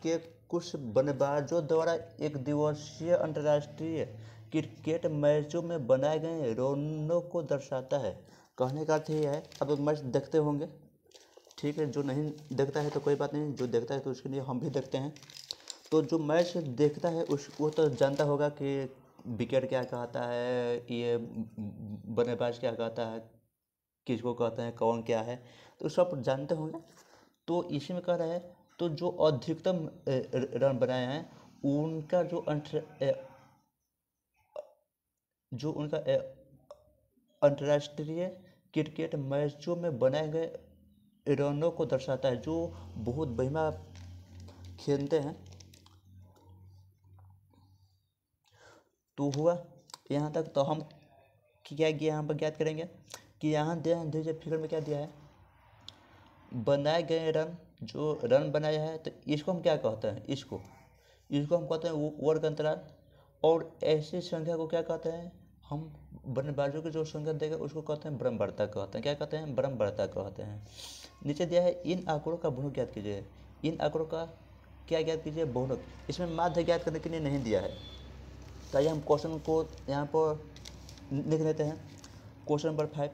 के कुछ बल्लेबाजों द्वारा एक दिवसीय अंतर्राष्ट्रीय क्रिकेट मैचों में बनाए गए रनों को दर्शाता है। कहने का अर्थ ये है, अब मैच देखते होंगे, ठीक है, जो नहीं देखता है तो कोई बात नहीं, जो देखता है तो उसके लिए हम भी देखते हैं। तो जो मैच देखता है वो तो जानता होगा कि विकेट क्या कहता है, ये बल्लेबाज क्या कहता है, किसको कहते हैं, कौन क्या है, तो सब जानते होंगे। तो इसी में कह रहा है, तो जो अधिकतम रन बनाए हैं उनका जो उनका अंतर्राष्ट्रीय क्रिकेट मैचों में बनाए गए रनों को दर्शाता है, जो बहुत बढ़िया खेलते हैं। तो हुआ यहाँ तक। तो हम क्या किया, यहाँ पर ज्ञात करेंगे कि यहाँ ध्यान दीजिए, फिगर में क्या दिया है, बनाए गए रन, जो रन बनाया है, तो इसको हम क्या कहते हैं, इसको हम कहते हैं वर्ग अंतराल। और ऐसी संख्या को क्या कहते हैं, हम बल्लेबाजों की जो संख्या देगा उसको कहते हैं बरमवार्ता कहते हैं। क्या कहते हैं, बरमवार्ता कहते हैं। नीचे दिया है, इन आंकड़ों का बहुलक ज्ञात कीजिए। इन आंकड़ों का क्या ज्ञात कीजिए, बहुलक। इसमें माध्य ज्ञात करने के लिए नहीं दिया है। तो आइए हम क्वेश्चन को यहाँ पर लिख लेते हैं। क्वेश्चन नंबर 5,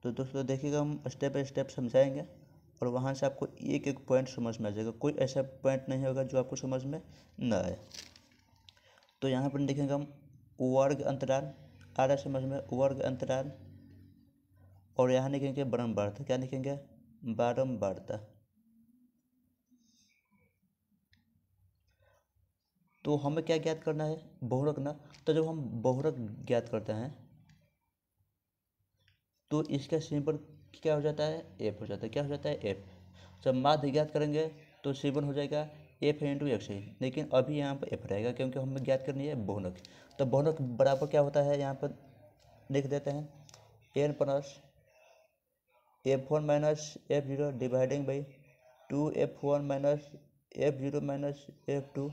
तो दोस्तों देखिएगा, हम स्टेप बाय स्टेप समझाएंगे और वहाँ से आपको एक एक पॉइंट समझ में आ जाएगा। कोई ऐसा पॉइंट नहीं होगा जो आपको समझ में न आए। तो यहाँ पर देखेंगे हम वर्ग अंतराल, आ रहा है समझ में, वर्ग अंतराल। और यहाँ लिखेंगे बरमवार्ता। क्या लिखेंगे, बारंबारता। तो हमें क्या ज्ञात करना है, बहुलक ना। तो जब हम बहुलक ज्ञात करते हैं तो इसका सिंबल क्या हो जाता है, एफ हो जाता है। क्या हो जाता है, एफ। जब माध्य ज्ञात करेंगे तो सिंबल हो जाएगा एफ इंटू एक्स ही, लेकिन अभी यहाँ पर एफ रहेगा क्योंकि हमें ज्ञात करनी है बहुलक। तो बहुलक बराबर क्या होता है, यहाँ पर लिख देते हैं, N plus F1 minus F0 dividing by 2F1 minus F0 minus F2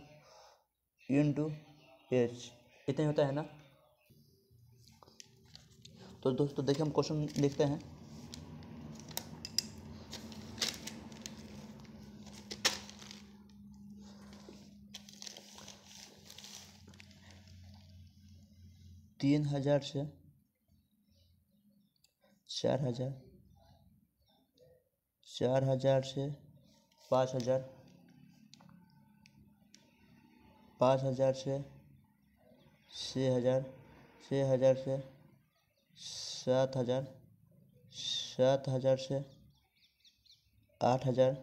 into H. इतना ही होता है ना। तो दोस्तों देखिए, हम क्वेश्चन लिखते हैं। तीन 1000 से 4000, 4000 से 5000, 5000 से 6000, 6000 से 7000, 7000 से 8000,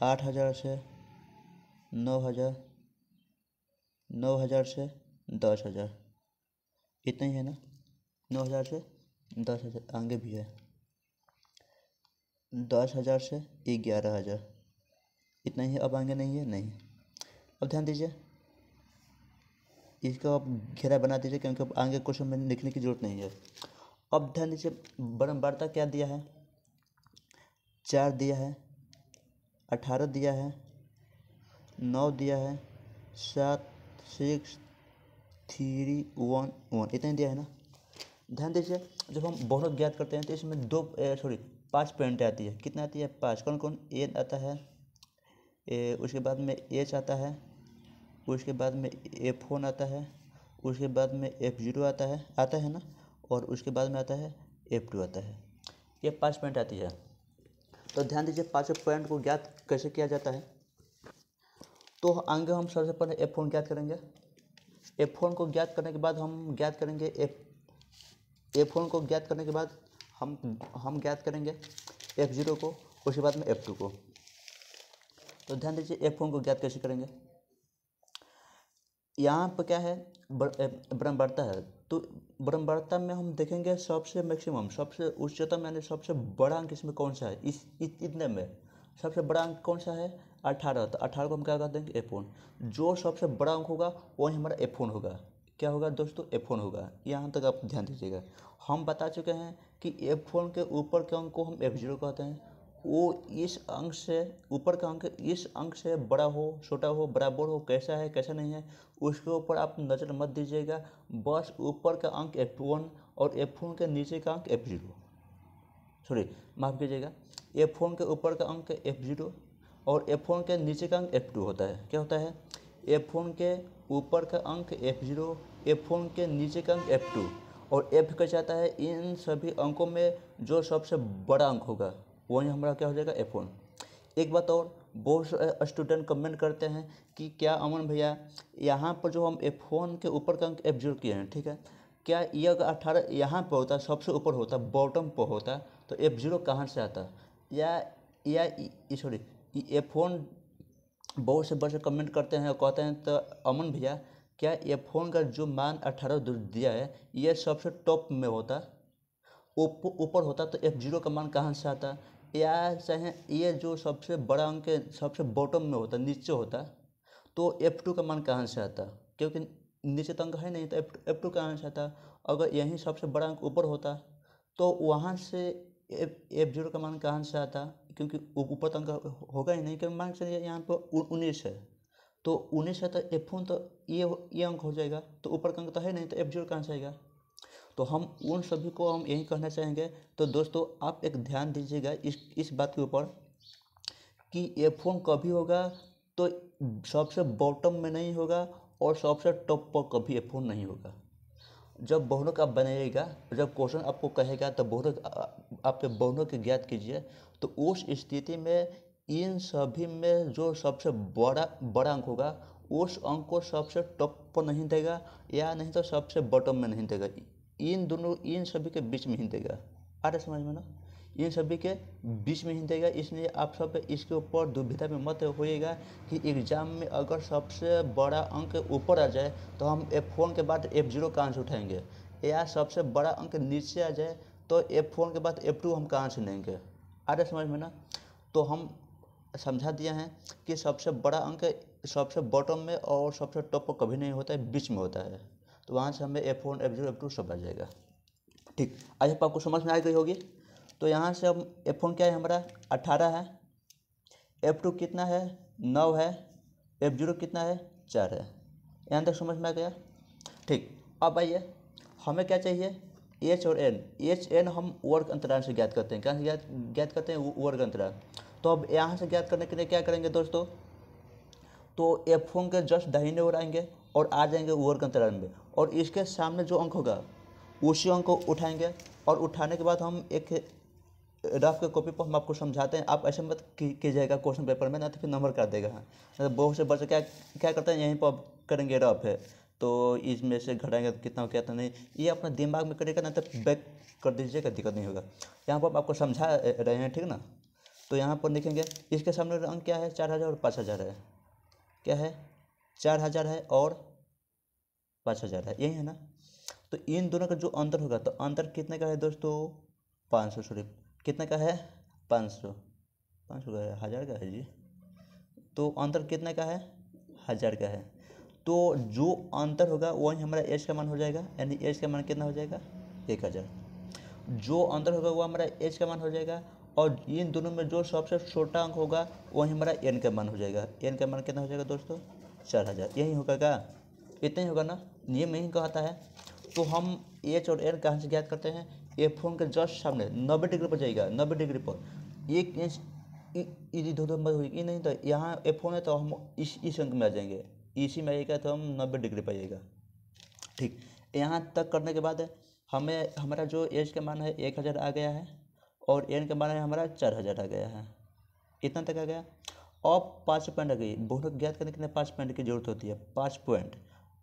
8000 से 9000, 9000 से 10,000। इतना ही है ना, 9000 से 10,000, आगे भी है 10,000 से 11,000। इतना ही है, अब आगे नहीं है, नहीं। अब ध्यान दीजिए, इसका आप घेरा बना दीजिए क्योंकि अब आगे क्वेश्चन में लिखने की जरूरत नहीं है। अब ध्यान दीजिए, बरमवार्ता क्या दिया है, 4 दिया है, 18 दिया है, 9 दिया है, 7, 6, 3, 1, 1, इतना दिया है ना। ध्यान दीजिए, जब हम बहुलक ज्ञात करते हैं तो इसमें 5 पॉइंट आती है। कितना आती है, 5। कौन कौन, एन आता है, उसके बाद में एच आता है, उसके बाद में F1 आता है, उसके बाद में F0 आता है ना, और उसके बाद में आता है F2 आता है। ये 5 पॉइंट आती है। तो ध्यान दीजिए, 5 पॉइंट को ज्ञात कैसे किया जाता है। तो आगे हम सबसे पहले F1 ज्ञात करेंगे। F1 को ज्ञात करने के बाद हम ज्ञात करेंगे F1 को ज्ञात करने के बाद हम ज्ञात करेंगे F0 को, उसके बाद में F2 को। तो ध्यान दीजिए, F1 को ज्ञात कैसे करेंगे। यहाँ पर क्या है, बरमवार्ता है। तो बरमवार्ता में हम देखेंगे सबसे मैक्सिमम, सबसे उच्चतम यानी सबसे बड़ा अंक इसमें कौन सा है, इतने में सबसे बड़ा अंक कौन सा है, 18। तो 18 को हम क्या कर देंगे, F1। जो सबसे बड़ा अंक होगा वही हमारा F1 होगा। क्या होगा दोस्तों, F1 होगा। यहाँ तक आप ध्यान दीजिएगा। हम बता चुके हैं कि F1 के ऊपर के अंक को हम F0 कहते हैं वो इस अंक से ऊपर का अंक इस अंक से बड़ा हो छोटा हो बराबर हो कैसा है कैसा नहीं है उसके ऊपर आप नज़र मत दीजिएगा। बस ऊपर का अंक F1 और F1 के नीचे का अंक F0, सॉरी माफ़ कीजिएगा, F1 के ऊपर का अंक F0 और F1 के नीचे का अंक F2 होता है। क्या होता है? F1 के ऊपर का अंक F0, F1 के नीचे का अंक F2 और F का चाहता है इन सभी अंकों में जो सबसे बड़ा अंक होगा वही हमारा क्या हो जाएगा F1। एक बात और, बहुत स्टूडेंट कमेंट करते हैं कि क्या अमन भैया यहाँ पर जो हम F1 के ऊपर का अंक F0 किए हैं, ठीक है, क्या ये अगर 18 यहाँ पर होता सबसे ऊपर होता बॉटम पर होता तो F0 कहाँ से आता? या सॉरी F1 बहुत से बच्चे कमेंट करते हैं और कहते हैं तो अमन भैया क्या F1 का जो मान 18 दिया है ये सबसे टॉप में होता ऊपर होता तो F0 का मान कहाँ से आता? या चाहे ये जो सबसे बड़ा अंक है सबसे बॉटम में होता नीचे होता तो F2 का मान कहाँ से आता? क्योंकि नीचे तो अंक है नहीं तो F2 कहाँ से आता? अगर यहीं सबसे बड़ा अंक ऊपर होता तो वहाँ से F0 का मान कहाँ से आता? क्योंकि ऊपर तो अंक होगा ही नहीं, क्योंकि मान चलिए यहाँ पर 19 है तो 19 है तो F1 तो ये अंक हो जाएगा, तो ऊपर का अंक तो है नहीं तो F0 कहाँ से आएगा? तो हम उन सभी को हम यही कहना चाहेंगे। तो दोस्तों आप एक ध्यान दीजिएगा इस बात के ऊपर कि F1 कभी होगा तो सबसे बॉटम में नहीं होगा और सबसे टॉप पर कभी F1 नहीं होगा। जब बहुलक आप बनाइएगा, जब क्वेश्चन आपको कहेगा तो बहुलक आपके बहुलक ज्ञात कीजिए, तो उस स्थिति में इन सभी में जो सबसे बड़ा अंक होगा उस अंक को सबसे टॉप पर नहीं देगा या नहीं तो सबसे बॉटम में नहीं देगा, इन सभी के बीच में ही देगा। आ रहा समझ में ना? इन सभी के बीच में ही देगा। इसलिए आप सब इसके ऊपर दुविधा में मत होइएगा कि एग्ज़ाम में अगर सबसे बड़ा अंक ऊपर आ जाए तो हम F1 के बाद F0 कहाँ से उठाएंगे, या सबसे बड़ा अंक नीचे आ जाए तो F1 के बाद F2 हम कहाँ से लेंगे। आ रहा समझ में ना? तो हम समझा दिया है कि सबसे बड़ा अंक सबसे बॉटम में और सबसे टॉप पर कभी नहीं होता है, बीच में होता है। तो वहाँ से हमें F1 F0 F2 सब आ जाएगा। ठीक, आज आपको समझ में आ गई होगी। तो यहाँ से हम F1 क्या है हमारा 18 है, F2 कितना है 9 है, F0 कितना है 4 है। यहाँ तक समझ में आ गया? ठीक, अब आइए हमें क्या चाहिए H और N। H N हम वर्ग अंतराल से ज्ञात करते हैं। कहाँ से ज्ञात करते हैं? वर्ग अंतराल। तो अब यहाँ से ज्ञात करने के लिए क्या करेंगे दोस्तों, तो F1 के जस्ट दाहिने ओर आएंगे और आ जाएंगे वर्ग अंतराल में, और इसके सामने जो अंक होगा उसी अंक को उठाएंगे, और उठाने के बाद हम एक रफ के कॉपी पर हम आपको समझाते हैं। आप ऐसे मत कीजिएगा क्वेश्चन पेपर में, ना तो फिर नंबर काट देगा। हाँ, बहुत से बच्चे क्या क्या करते हैं यहीं पर करेंगे रफ है तो इसमें से घटाएंगे तो कितना क्या तो नहीं, ये अपना दिमाग में करेगा ना तो बैक कर दीजिएगा, दिक्कत नहीं होगा। यहाँ पर आपको समझा रहे हैं, ठीक ना? तो यहाँ पर लिखेंगे इसके सामने अंक क्या है 4000 और 5000 है। क्या है? 4000 है और 5000 है, यही है ना? तो इन दोनों का जो अंतर होगा तो अंतर कितने का है दोस्तों 500, सॉरी कितने का है 500, 500 का है 1000 का है जी। तो अंतर कितने का है 1000 का है। तो जो अंतर होगा वही हमारा एच का मान हो जाएगा, यानी एच का मान कितना हो जाएगा 1000। जो अंतर होगा वो हमारा एच का मान हो जाएगा, और इन दोनों में जो सबसे छोटा अंक होगा वही हमारा एन का मान हो जाएगा। एन का मान कितना हो जाएगा दोस्तों 4000। यही होगा क्या? इतना ही होगा ना? नियम यही कहता है। तो हम एच और एन कहाँ से ज्ञात करते हैं? F1 के जस्ट सामने 90 डिग्री पर जाएगा, 90 डिग्री पर 1 इंच इधर मत होगी नहीं, तो यहाँ F1 है तो हम इस अंक में आ जाएंगे, इसी में आएगा तो हम 90 डिग्री पर आएगा। ठीक, यहाँ तक करने के बाद हमें हमारा जो एच का मान है 1000 आ गया है और एन का मान है हमारा 4000 आ गया है। इतना तक आ गया। अब 5 पॉइंट आ गई। बहुत ज्ञात करने के लिए 5 पॉइंट की जरूरत होती है। 5 पॉइंट,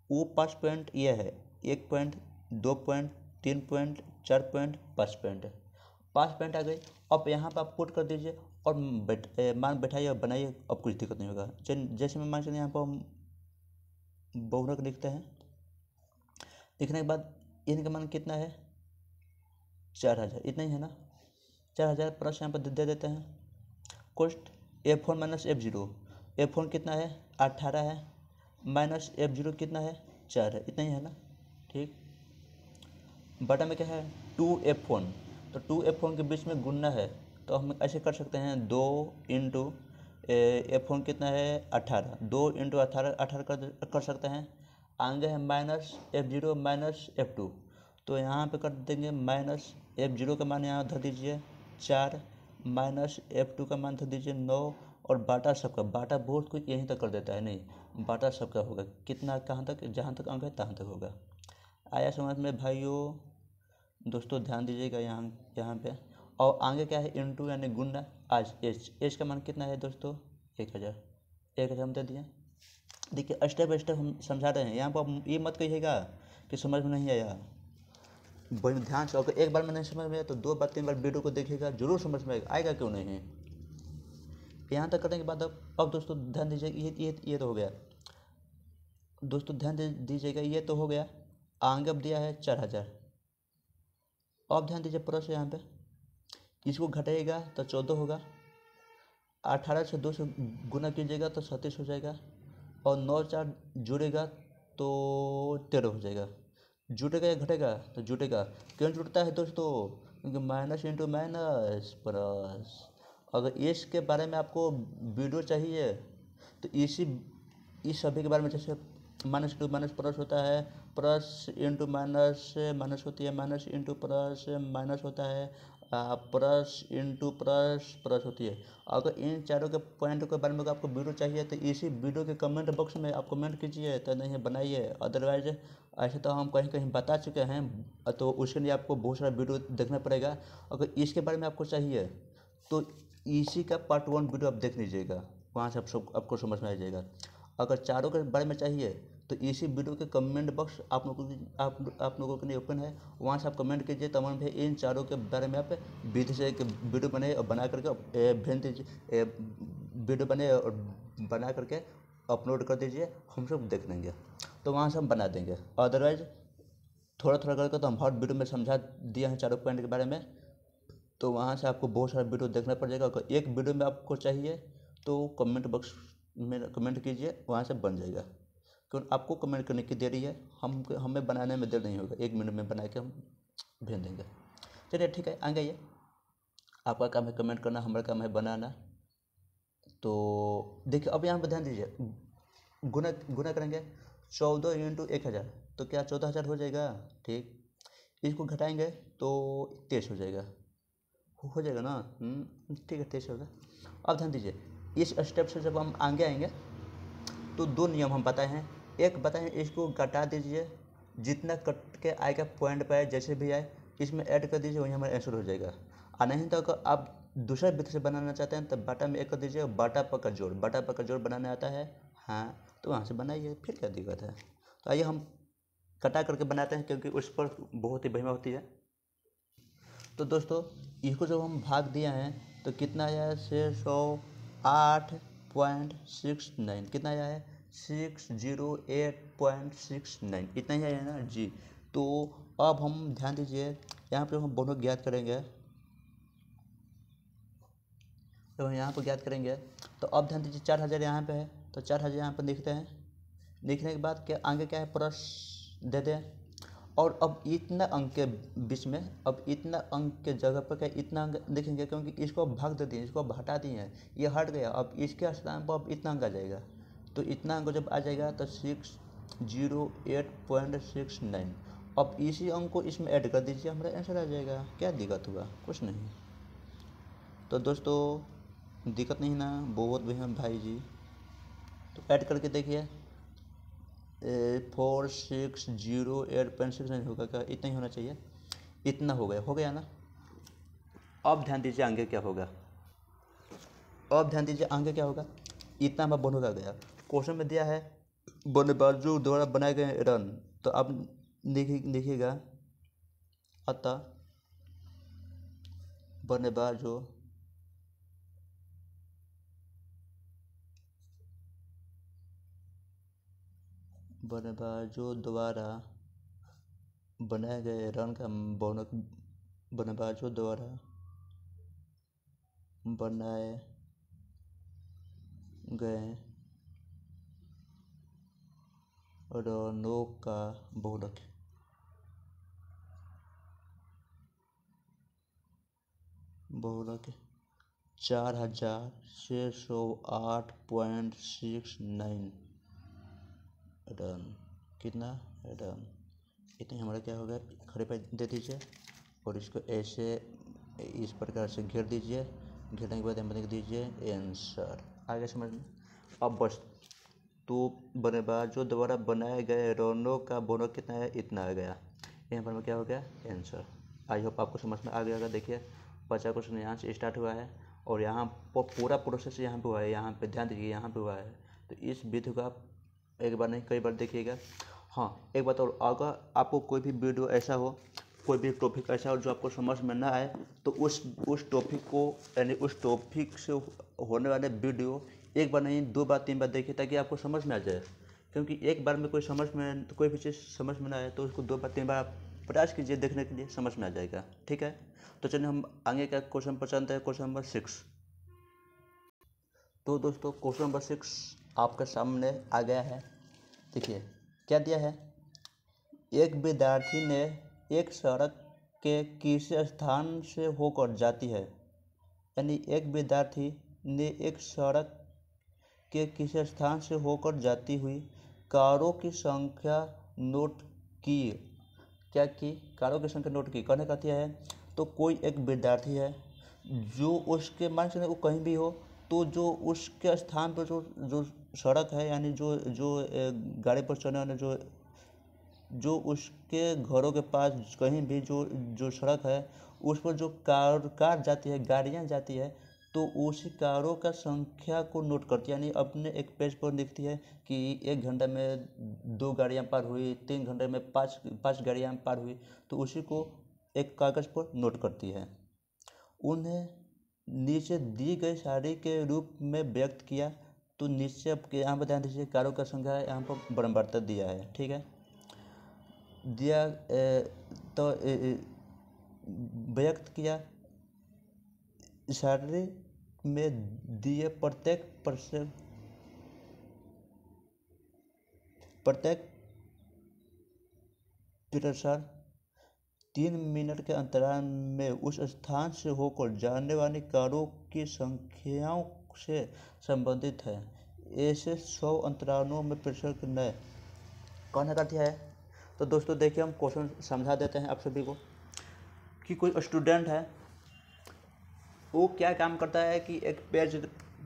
वो 5 पॉइंट ये है 1 point 2 point 3 point 4 point 5 point. 5 point आ गई। अब यहाँ पर आप पुट कर दीजिए और मान बैठाइए और बनाइए, अब कुछ दिक्कत नहीं होगा। जैसे मैं मान चलिए यहाँ पर हम बहुलक लिखते हैं, लिखने के बाद इनका मान कितना है 4000, इतना ही है ना? 4000 प्लस यहाँ पर दे देते हैं coast F1 minus F0। F1 कितना है 18 है, माइनस F0 कितना है 4 है, इतना ही है ना? ठीक, बटा में क्या है 2F1, तो 2F1 के बीच में गुणना है तो हम ऐसे कर सकते हैं 2 इंटू F1 कितना है 18, 2 इंटू 18 कर सकते हैं। आगे है माइनस F0 माइनस F2, तो यहाँ पे कर देंगे माइनस F0 का मान यहाँ धर दीजिए 4, माइनस F2 का मान धर दीजिए 9, और बाटा सबका, बाटा बहुत कुछ यहीं तक कर देता है, नहीं बाटा सबका होगा कितना, कहाँ तक, जहाँ तक अंक है तहाँ तक होगा। आया समझ में भाइयों? दोस्तों ध्यान दीजिएगा यहाँ पे। और आगे क्या है इंटू यानी गुना आज एच का मान कितना है दोस्तों 1000, 1000 हम दे दिए। देखिए स्टेप बाई स्टेप हम समझा रहे हैं, यहाँ पर आप ये मत कहिएगा कि समझ में नहीं आया, बड़ी ध्यान से। अगर एक बार में नहीं समझ में आया तो 2 बार 3 बार वीडियो को देखिएगा, जरूर समझ में आएगा क्यों नहीं। यहाँ तक करने के बाद अब दोस्तों ध्यान दीजिए, ये तो हो गया दोस्तों, ध्यान दीजिएगा ये तो हो गया। आगे अब दिया है 4000, अब ध्यान दीजिए प्लस यहाँ पे, इसको घटाइएगा तो 14 होगा, 18 से 2 से गुना कीजिएगा तो 37 हो जाएगा, और 9 4 जुड़ेगा तो 13 हो जाएगा। जुटेगा या घटेगा? तो जुटेगा। क्यों जुटता है दोस्तों? क्योंकि माइनस इंटू माइनस प्लस। अगर इसके बारे में आपको वीडियो चाहिए तो इस सभी के बारे में, जैसे माइनस इंटू माइनस प्लस होता है, प्लस इंटू माइनस माइनस होती है, माइनस इंटू प्लस माइनस होता है, प्लस इंटू प्लस प्लस होती है। अगर इन चारों के पॉइंट के बारे में आपको वीडियो चाहिए तो इसी वीडियो के कमेंट बॉक्स में आप कमेंट कीजिए, तो नहीं बनाइए। अदरवाइज ऐसे तो हम कहीं कहीं बता चुके हैं, तो उसके लिए आपको बहुत सारा वीडियो देखना पड़ेगा। अगर इसके बारे में आपको चाहिए तो इसी का पार्ट 1 वीडियो आप देख लीजिएगा, वहाँ से आपको समझ में आ जाएगा। अगर चारों के बारे में चाहिए तो इसी वीडियो के कमेंट बॉक्स आप लोगों के लिए ओपन है, वहाँ से आप कमेंट कीजिए, तमाम भाई इन चारों के बारे में आप विधि से एक वीडियो बनाए और बना करके भेज दीजिए, वीडियो बने और बना करके अपलोड कर दीजिए, हम सब देख लेंगे, तो वहाँ से हम बना देंगे। अदरवाइज थोड़ा थोड़ा करके तो हम हर वीडियो में समझा दिया है चारों पॉइंट के बारे में, तो वहाँ से आपको बहुत सारा वीडियो देखना पड़ेगा। अगर एक वीडियो में आपको चाहिए तो कमेंट बॉक्स में कमेंट कीजिए, वहाँ से बन जाएगा। क्यों आपको कमेंट करने की देरी है, हमें बनाने में देर नहीं होगा, 1 मिनट में बना के हम भेज देंगे। चलिए ठीक है, आगे आइए। आपका काम है कमेंट करना, हमारा काम है बनाना। तो देखिए अब यहाँ पर ध्यान दीजिए, गुना करेंगे 14 इंटू 1000, तो क्या 14000 हो जाएगा। ठीक, इसको घटाएंगे तो 23 हो जाएगा, हो जाएगा ना। ठीक है 23 होगा। अब ध्यान दीजिए, इस स्टेप से जब हम आगे आएंगे तो 2 नियम हम बताए हैं। एक बताए हैं, इसको घटा दीजिए, जितना कट के आएगा पॉइंट पे आए, जैसे भी आए इसमें ऐड कर दीजिए, वही हमारा आंसर हो जाएगा। और नहीं तो अगर आप दूसरा विधि से बनाना चाहते हैं तो बाटा में 1 कर दीजिए, बाटा पर जोड़, बाटा पर जोड़ बनाने आता है, हाँ तो वहाँ से बनाइए, फिर क्या दिक्कत है। तो आइए हम कटा करके बनाते हैं, क्योंकि उस पर बहुत ही महिमा होती है। तो दोस्तों इसको जब हम भाग दिया है तो कितना आया है 608.69, कितना आया है 608.69, इतना ही आया है ना जी। तो अब हम ध्यान दीजिए, यहाँ पे हम दोनों ज्ञात करेंगे, तो यहाँ पर ज्ञात करेंगे। तो अब ध्यान दीजिए 4000 यहाँ पे है, तो 4000 यहाँ पर लिखते हैं। लिखने के बाद क्या आगे क्या है प्लस दे दें, और अब इतना अंक के बीच में, अब इतना अंक के जगह पर क्या इतना अंक लिखेंगे, क्योंकि इसको अब भाग दे दिए, इसको अब हटा दिए हैं, ये हट गया। अब इसके स्थान पर अब इतना अंक आ जाएगा, तो इतना अंक जब आ जाएगा तो 608.69। अब इसी अंक को इसमें ऐड कर दीजिए, हमारा आंसर आ जाएगा। क्या दिक्कत हुआ? कुछ नहीं। तो दोस्तों दिक्कत नहीं ना, बहुत भी हैं भाई जी। तो ऐड करके देखिए 4608.69 होगा क्या? इतना ही होना चाहिए, इतना हो गया ना। अब ध्यान दीजिए आगे क्या होगा, अब ध्यान दीजिए आगे क्या होगा। इतना हमारा बन होगा गया, क्वेश्चन में दिया है बल्लेबाजों द्वारा बनाए गए रन, तो आप लिखिएगा अतः बल्लेबाजों द्वारा बनाए गए रन का बल्लेबाजों द्वारा बनाए गए रनों का बहुलक, 4608.69 रन। कितना रन, इतने हमारा क्या होगा, खड़े पे दे दीजिए और इसको ऐसे इस प्रकार से घेर दीजिए। घेरने के बाद यहाँ पर लिख दीजिए आंसर। आगे समझ में। अब बस तो बनेबाज जो द्वारा बनाए गए रनों का बोनस कितना है, इतना आ गया। यहाँ पर क्या हो गया, आंसर। आई होप आपको समझ में आ गया होगा। देखिए 50 क्वेश्चन यहाँ से स्टार्ट हुआ है और यहाँ पर पूरा प्रोसेस यहाँ पे हुआ है। यहाँ पे ध्यान दीजिए, यहाँ पे हुआ है। तो इस विधि को आप एक बार नहीं कई बार देखिएगा। हाँ, एक बात और, अगर आपको कोई भी वीडियो ऐसा हो, कोई भी टॉपिक ऐसा हो जो आपको समझ में ना आए, तो उस टॉपिक को यानी उस टॉपिक से होने वाले वीडियो एक बार नहीं 2 बार 3 बार देखिए, ताकि आपको समझ में आ जाए। क्योंकि एक बार में कोई भी चीज़ समझ में ना आए तो उसको 2 बार 3 बार प्रयास कीजिए देखने के लिए, समझ में आ जाएगा। ठीक है, तो चलिए हम आगे का क्वेश्चन पर चलते हैं। Question number 6। तो दोस्तों क्वेश्चन नंबर 6 आपके सामने आ गया है। देखिए क्या दिया है, एक विद्यार्थी ने एक सड़क के किसी स्थान से होकर जाती है, यानी एक विद्यार्थी ने एक सड़क के किसी स्थान से होकर जाती हुई कारों की संख्या नोट की। क्या की, कारों की संख्या नोट की। कहने का क्या है, तो कोई एक विद्यार्थी है जो उसके मान से वो कहीं भी हो, तो जो उसके स्थान पर जो सड़क है, यानी जो गाड़ी पर चलने वाले जो उसके घरों के पास कहीं भी जो सड़क है उस पर जो कार जाती है, गाड़ियाँ जाती है, तो उसी कारों का संख्या को नोट करती है। यानी अपने एक पेज पर लिखती है कि 1 घंटे में 2 गाड़ियाँ पार हुई, 3 घंटे में 5 गाड़ियाँ पार हुई, तो उसी को एक कागज़ पर नोट करती है। उन्हें नीचे दी गई सारणी के रूप में व्यक्त किया। तो नीचे अब यहाँ पर ध्यान दीजिए, कारों का संख्या यहाँ पर बराबर दिया है। ठीक है, दिया तो व्यक्त किया सारणी में दिए प्रत्येक प्रसार 3 मिनट के अंतराल में उस स्थान से होकर जाने वाली कारों की संख्याओं से संबंधित है। ऐसे 100 अंतरालों में प्रसार करना है। कहने का क्या है, तो दोस्तों देखिए हम क्वेश्चन समझा देते हैं आप सभी को। कि कोई स्टूडेंट है, वो क्या काम करता है कि एक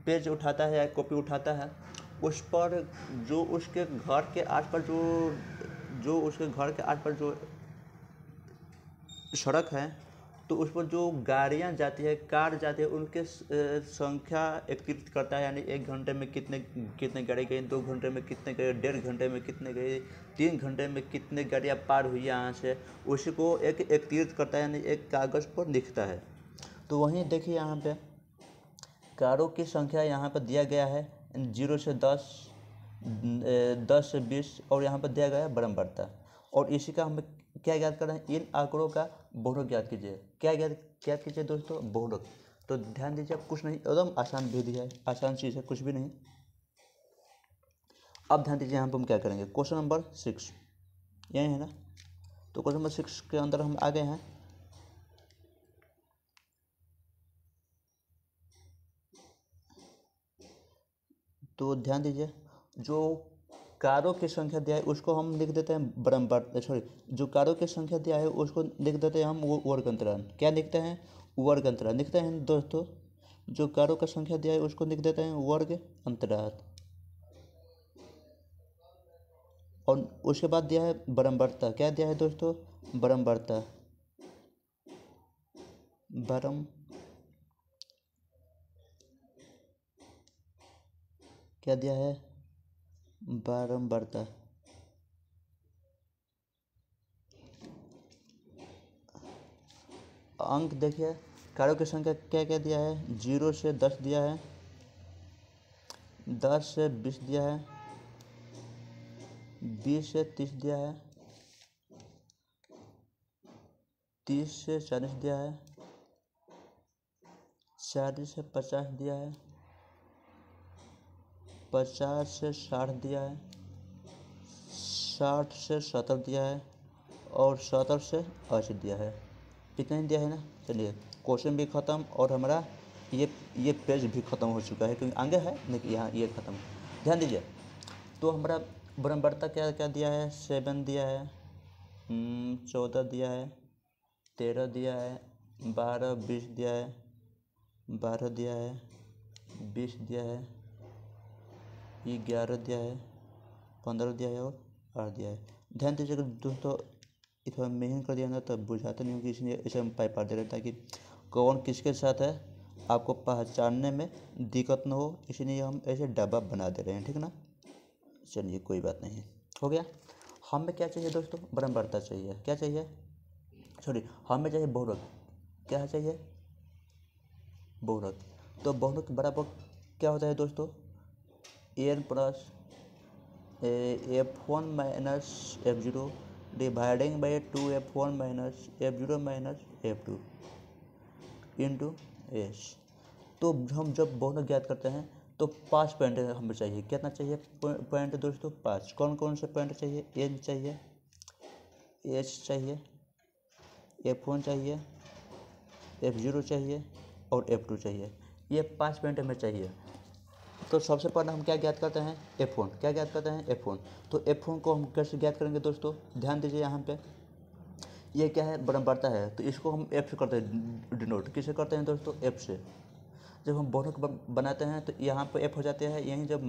पेज उठाता है या कॉपी उठाता है, उस पर जो उसके घर के आसपास जो उसके घर के आसपास जो सड़क है, तो उस पर जो गाड़ियाँ जाती है, कार जाती है, उनके संख्या एकत्रित करता है। यानी 1 घंटे में कितने गाड़ी गई, 2 घंटे में कितने गए, 1.5 घंटे में कितने गए, 3 घंटे में कितने गाड़ियाँ पार हुई यहाँ से, उसी को एकत्रित करता है, यानी एक कागज़ पर लिखता है। तो वहीं देखिए यहाँ पे कारों की संख्या यहाँ पर दिया गया है 0 से 10, 10 से 20, और यहाँ पर दिया गया है बराबरता। और इसी का हमें क्या याद करना है, इन आंकड़ों का बहुलक याद कीजिए। क्या याद कीजिए दोस्तों, बहुलक। तो ध्यान दीजिए, अब कुछ नहीं, एकदम आसान विधि है, आसान चीज़ है, कुछ भी नहीं। अब ध्यान दीजिए, यहाँ पर हम क्या करेंगे, क्वेश्चन नंबर 6 यही है ना। तो क्वेश्चन नंबर 6 के अंदर हम आ गए हैं। तो ध्यान दीजिए, जो कारों की संख्या दिया है उसको हम लिख देते हैं बराबर, सॉरी, जो कारों की संख्या दिया है उसको लिख देते हैं हम वर्ग अंतराल। क्या लिखते हैं, वर्ग अंतराल लिखते हैं दोस्तों। जो कारों का संख्या दिया है उसको लिख देते हैं वर्ग अंतराल। और उसके बाद दिया है बराबरता। क्या दिया है दोस्तों, बराबरता। क्या दिया है, बारंबारता। अंक देखिए, कारों की संख्या क्या क्या दिया है, 0 से 10 दिया है, 10 से 20 दिया है, 20 से 30 दिया है, 30 से 40 दिया है, 40 से 50 दिया है, 50 से 60 दिया है, 60 से 70 दिया है, और 70 से 80 दिया है। इतना ही दिया है ना। चलिए क्वेश्चन भी ख़त्म और हमारा ये पेज भी ख़त्म हो चुका है क्योंकि आगे है लेकिन यहाँ ये ख़त्म। ध्यान दीजिए, तो हमारा बराबरता क्या क्या दिया है, 7 दिया है, 14 दिया है, 13 दिया है, 12 20 दिया है, 12 दिया है, 20 दिया है, 11 दिया है, 15 दिया है और 8 दिया है। ध्यान दीजिएगा दोस्तों, थोड़ा मेहनत कर दिया ना तब बुझाते नहीं होगी, इसलिए इसे हम पाइप पार दे रहे हैं ताकि कौन किसके साथ है आपको पहचानने में दिक्कत ना हो, इसलिए हम ऐसे डब्बा बना दे रहे हैं, ठीक ना। चलिए कोई बात नहीं, हो गया। हमें क्या चाहिए दोस्तों, बराबरता चाहिए। क्या चाहिए, सॉरी हमें चाहिए बहुलक। क्या चाहिए, बहुलक। तो बहुलक बराबर क्या होता है दोस्तों, N plus F1 minus F0 dividing by 2F1 minus F0 minus F2 into S. तो हम जब बहुलक ज्ञात करते हैं तो 5 पॉइंट हमें चाहिए। कितना चाहिए पॉइंट दोस्तों, 5। कौन कौन से पॉइंट चाहिए, एन चाहिए, एच चाहिए, F1 चाहिए, F0 चाहिए और F2 चाहिए। ये 5 पॉइंट हमें चाहिए। तो सबसे पहले हम क्या ज्ञात करते हैं, F1। क्या ज्ञात करते हैं, F1। तो F1 को हम कैसे ज्ञात करेंगे दोस्तों, ध्यान दीजिए यहाँ पे, ये क्या है, बराबरता है, तो इसको हम F से करते हैं डिनोट। किसे करते हैं दोस्तों, F से। जब हम बहुलक बनाते हैं तो यहाँ पर F हो जाते हैं, यहीं जब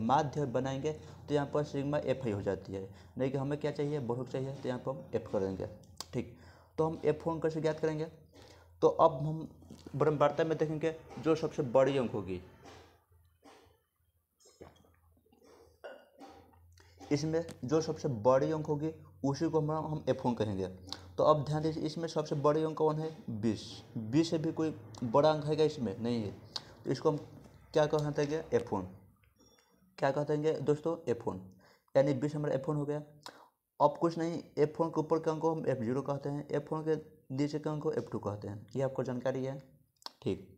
माध्य बनाएंगे तो यहाँ पर सिग्मा F हो जाती है। नहीं कि हमें क्या चाहिए, बहुलक चाहिए, तो यहाँ पर हम F करेंगे, ठीक। तो हम F1 कैसे ज्ञात करेंगे, तो अब हम बराबरता में देखेंगे जो सबसे बड़ी अंक होगी, इसमें जो सबसे बड़ी अंक होगी उसी को हम F1 कहेंगे। तो अब ध्यान दीजिए, इसमें सबसे बड़ी अंक कौन है, 20। 20 से भी कोई बड़ा अंक है क्या, इसमें नहीं है, तो इसको हम क्या कह देंगे, F1। क्या कह देंगे दोस्तों, F1, यानी 20 हमारा F1 हो गया। अब कुछ नहीं, F1 के ऊपर के अंक को हम F0 कहते हैं, F1 के नीचे के अंक को F2 कहते हैं, ये आपको जानकारी है, ठीक।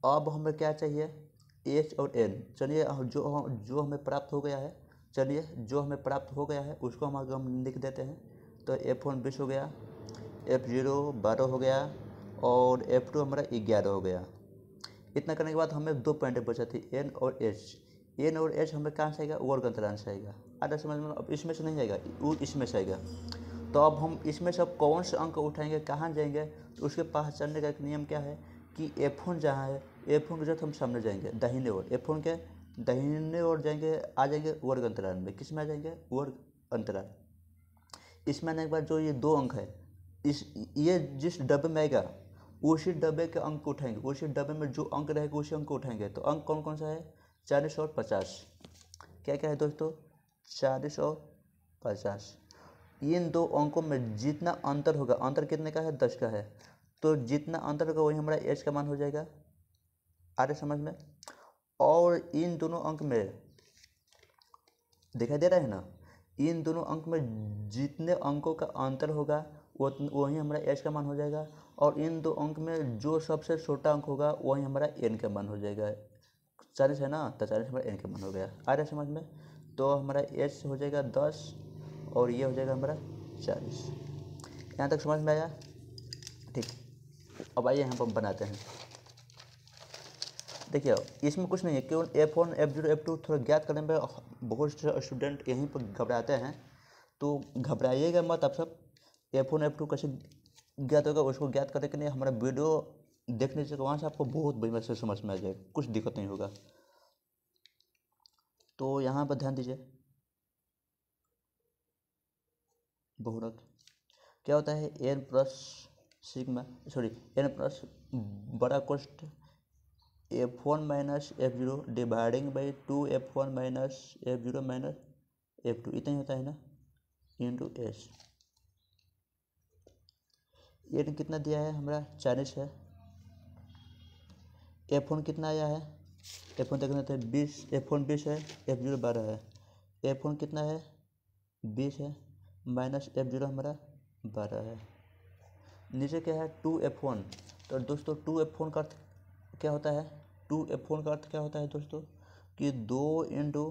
अब हमें क्या चाहिए, एच और एन। चलिए जो हमें प्राप्त हो गया है, चलिए जो हमें प्राप्त हो गया है उसको हम लिख देते हैं। तो F1 20 हो गया, F0 12 हो गया और F2 हमारा 11 हो गया। इतना करने के बाद हमें 2 पॉइंट बचा थी, एन और एच। एन और एच हमें कहाँ से आएगा, वर्ग अंतराल से आएगा। आधा समझ में, अब इसमें से नहीं आएगा, वो इसमें से आएगा। तो अब हम इसमें से अब कौन से अंक उठाएंगे, कहाँ जाएंगे, तो उसके पहचानने का एक नियम क्या है कि F1 जहाँ है, F1 के जगह हम सामने जाएंगे दाहिने ओर, F1 के दाहिने ओर जाएंगे, आ जाएंगे वर्ग अंतराल में। किस में आ जाएंगे, वर्ग अंतराल। इसमें आने के बाद जो ये 2 अंक है, ये जिस डब्बे में आएगा उसी डब्बे के अंक उठाएंगे, उसी डब्बे में जो अंक रहेगा उसी अंक को उठाएंगे। तो अंक कौन कौन सा है, 40 और 50। क्या क्या है दोस्तों, 40 और 50। इन 2 अंकों में जितना अंतर होगा, अंतर कितने का है, 10 का है, तो जितना अंतर होगा वही हमारा एच का मान हो जाएगा। आ रहे समझ में। और इन दोनों अंक में दिखाई दे रहा है ना, इन दोनों अंक में जितने अंकों का अंतर होगा वही हमारा एच का मान हो जाएगा। और इन 2 अंक में जो सबसे छोटा अंक होगा वही हमारा एन का मान हो जाएगा। 40 है ना, तो 40 हमारा एन का मान हो गया। आ रहा है समझ में। तो हमारा एच हो जाएगा 10 और ये हो जाएगा हमारा 40। यहाँ तक समझ में आया, ठीक। अब आइए यहाँ पर बनाते हैं। देखिए इसमें कुछ नहीं है, केवल F1 F0 F2 थोड़ा ज्ञात करने में बहुत से स्टूडेंट यहीं पर घबराते हैं, तो घबराइएगा मत आप सब। F1 F2 कैसे ज्ञात होगा उसको ज्ञात करने के लिए हमारा वीडियो देखने से वहाँ से आपको बहुत बढ़िया से समझ में आ जाएगा, कुछ दिक्कत नहीं होगा। तो यहाँ पर ध्यान दीजिए, बहुलक क्या होता है, N plus sigma, sorry N plus बड़ा कोष्ठ F1 minus F0 dividing by 2F1 minus F0 minus F2, इतना ही होता है ना, इंटू एस। एन कितना दिया है हमारा, 40 है। F1 कितना आया है, F1 देखना था 20, F1 20 है, F0 12 है। F1 कितना है, 20 है, माइनस F0 हमारा 12 है। नीचे क्या है, 2F1। तो दोस्तों 2F1 का अर्थ क्या होता है, 2F1 का अर्थ क्या होता है दोस्तों, कि 2 इंटू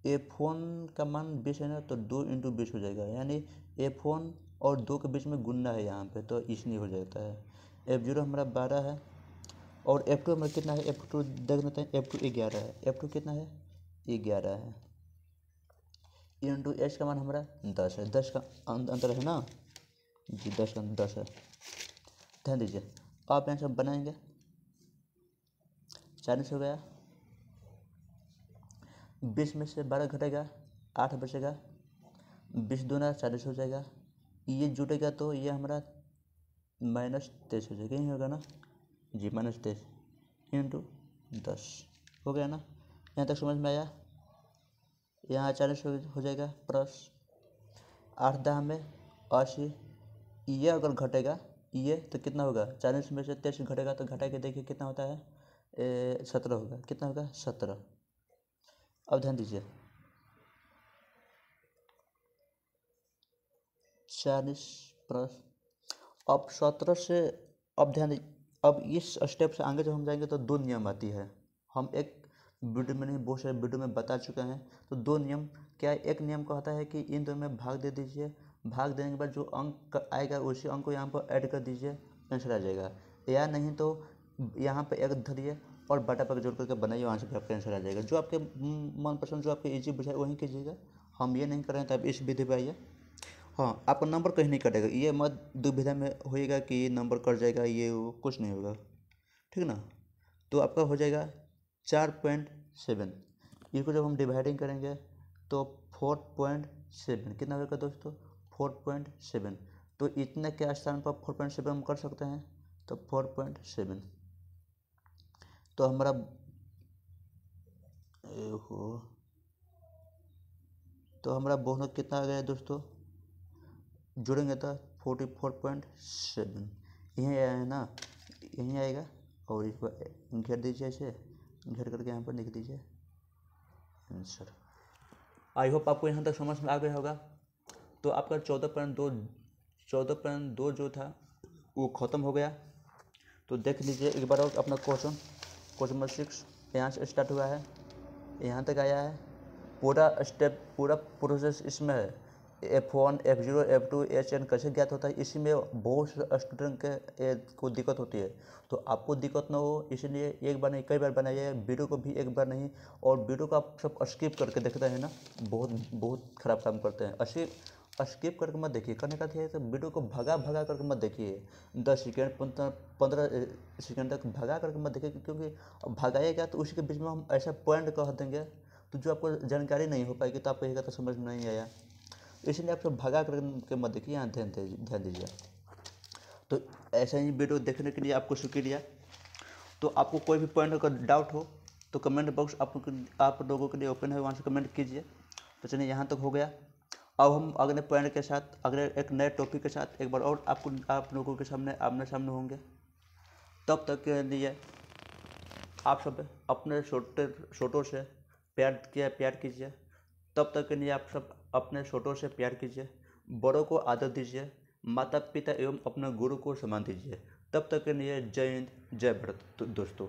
F1 का मान 20 है ना, तो 2 इंटू 20 हो जाएगा, यानी F1 और 2 के बीच में गुणना है यहाँ पे, तो इसलिए हो जाता है। F0 हमारा 12 है और F2 हमारा कितना है, F2 देख लेते हैं। F2 11 है, F2 कितना है 11 है, इंटू H का मान हमारा 10 है, 10 का अंतर है ना जी, 10 है। ध्यान दीजिए, आप यहाँ से बनाएंगे 40 हो गया, 20 में से 12 घटेगा 8 बचेगा, 20 दूना 40 हो जाएगा, ये जुटेगा तो ये हमारा -23 हो जाएगा, यही होगा ना जी, -23 इंटू 10 हो गया ना। यहाँ तक समझ में आया। यहाँ 40 हो जाएगा प्लस 8 दाह में 80, ये अगर घटेगा ये तो कितना होगा, 40 में से 23 घटेगा तो घटा के देखिए कितना होता है, 17 होगा, कितना होगा 17। अब ध्यान दीजिए 40 प्लस, अब 17 से, अब ध्यान दीजिए, अब इस स्टेप से आगे जब हम जाएंगे तो 2 नियम आती है, हम एक वीडियो में नहीं बहुत सारे वीडियो में बता चुके हैं। तो 2 नियम क्या है, एक नियम का होता है कि इन दोनों में भाग दे दीजिए, भाग देने के बाद जो अंक आएगा उसी अंक को यहाँ पर ऐड कर दीजिए, आंसर आ जाएगा, या नहीं तो यहाँ पे एक धरिए और बटा पर जोड़ करके बनाइए, वहाँ से भी आपका आंसर आ जाएगा। जो आपके मनपसंद, जो आपके ईजी बुझाए वहीं कीजिएगा, हम ये नहीं कर रहे हैं। तो आप इस विधि पर आइए। हाँ, आपका नंबर कहीं नहीं कटेगा, ये मत दुविधा में होएगा कि ये नंबर कट जाएगा, ये वो कुछ नहीं होगा, ठीक ना। तो आपका हो जाएगा 4.7, इसको जब हम डिवाइडिंग करेंगे तो 4.7 कितना होगा दोस्तों, 4.7। तो इतने के स्थान पर 4.7 हम कर सकते हैं, तो 4.7 तो हमारा बोनस कितना आ गया दोस्तों, जुड़ेंगे तो 44.7 यहीं आया है ना, यहीं आएगा। और इसको घेर दीजिए, ऐसे घेर करके यहाँ पर लिख दीजिए आंसर। आई होप आपको यहाँ तक समझ में आ गया होगा। तो आपका 14.2 जो था वो ख़त्म हो गया। तो देख लीजिए एक बार और अपना क्वेश्चन नंबर 6 यहाँ से स्टार्ट हुआ है, यहाँ तक आया है, पूरा स्टेप पूरा प्रोसेस इसमें है। F1 F0 F2 HN कैसे ज्ञात होता है, इसी में बहुत से स्टूडेंट के को दिक्कत होती है। तो आपको दिक्कत ना हो इसलिए एक बार नहीं कई बार बनाइए, वीडियो को भी एक बार नहीं, और वीडियो को आप सब स्किप करके देखते हैं ना, बहुत ख़राब काम करते हैं। स्किप करके मत देखिए, करने का है तो वीडियो को भगा करके मत देखिए, 10 सेकेंड 15 सेकेंड तक भगा करके मत देखिए, क्योंकि भगाएगा तो उसी के बीच में हम ऐसा पॉइंट कह देंगे तो जो आपको जानकारी नहीं हो पाएगी, तो आपको कहेगा तो समझ में नहीं आया, इसलिए आप सब भगा करके मत देखिए, यहाँ ध्यान दीजिए। तो ऐसा ही वीडियो देखने के लिए आपको शुक्रिया। तो आपको कोई भी पॉइंट अगर डाउट हो तो कमेंट बॉक्स आप लोगों के लिए ओपन है, वहाँ से कमेंट कीजिए। तो चलिए यहाँ तक हो गया। अब हम अगले पॉइंट के साथ, अगले एक नए टॉपिक के साथ एक बार और आप लोगों के सामने आमने सामने होंगे। तब तक के लिए आप सब अपने छोटों से प्यार कीजिए। तब तक के लिए आप सब अपने छोटों से प्यार कीजिए, बड़ों को आदर दीजिए, माता पिता एवं अपने गुरु को सम्मान दीजिए। तब तक के लिए जय हिंद, जय भारत दोस्तों।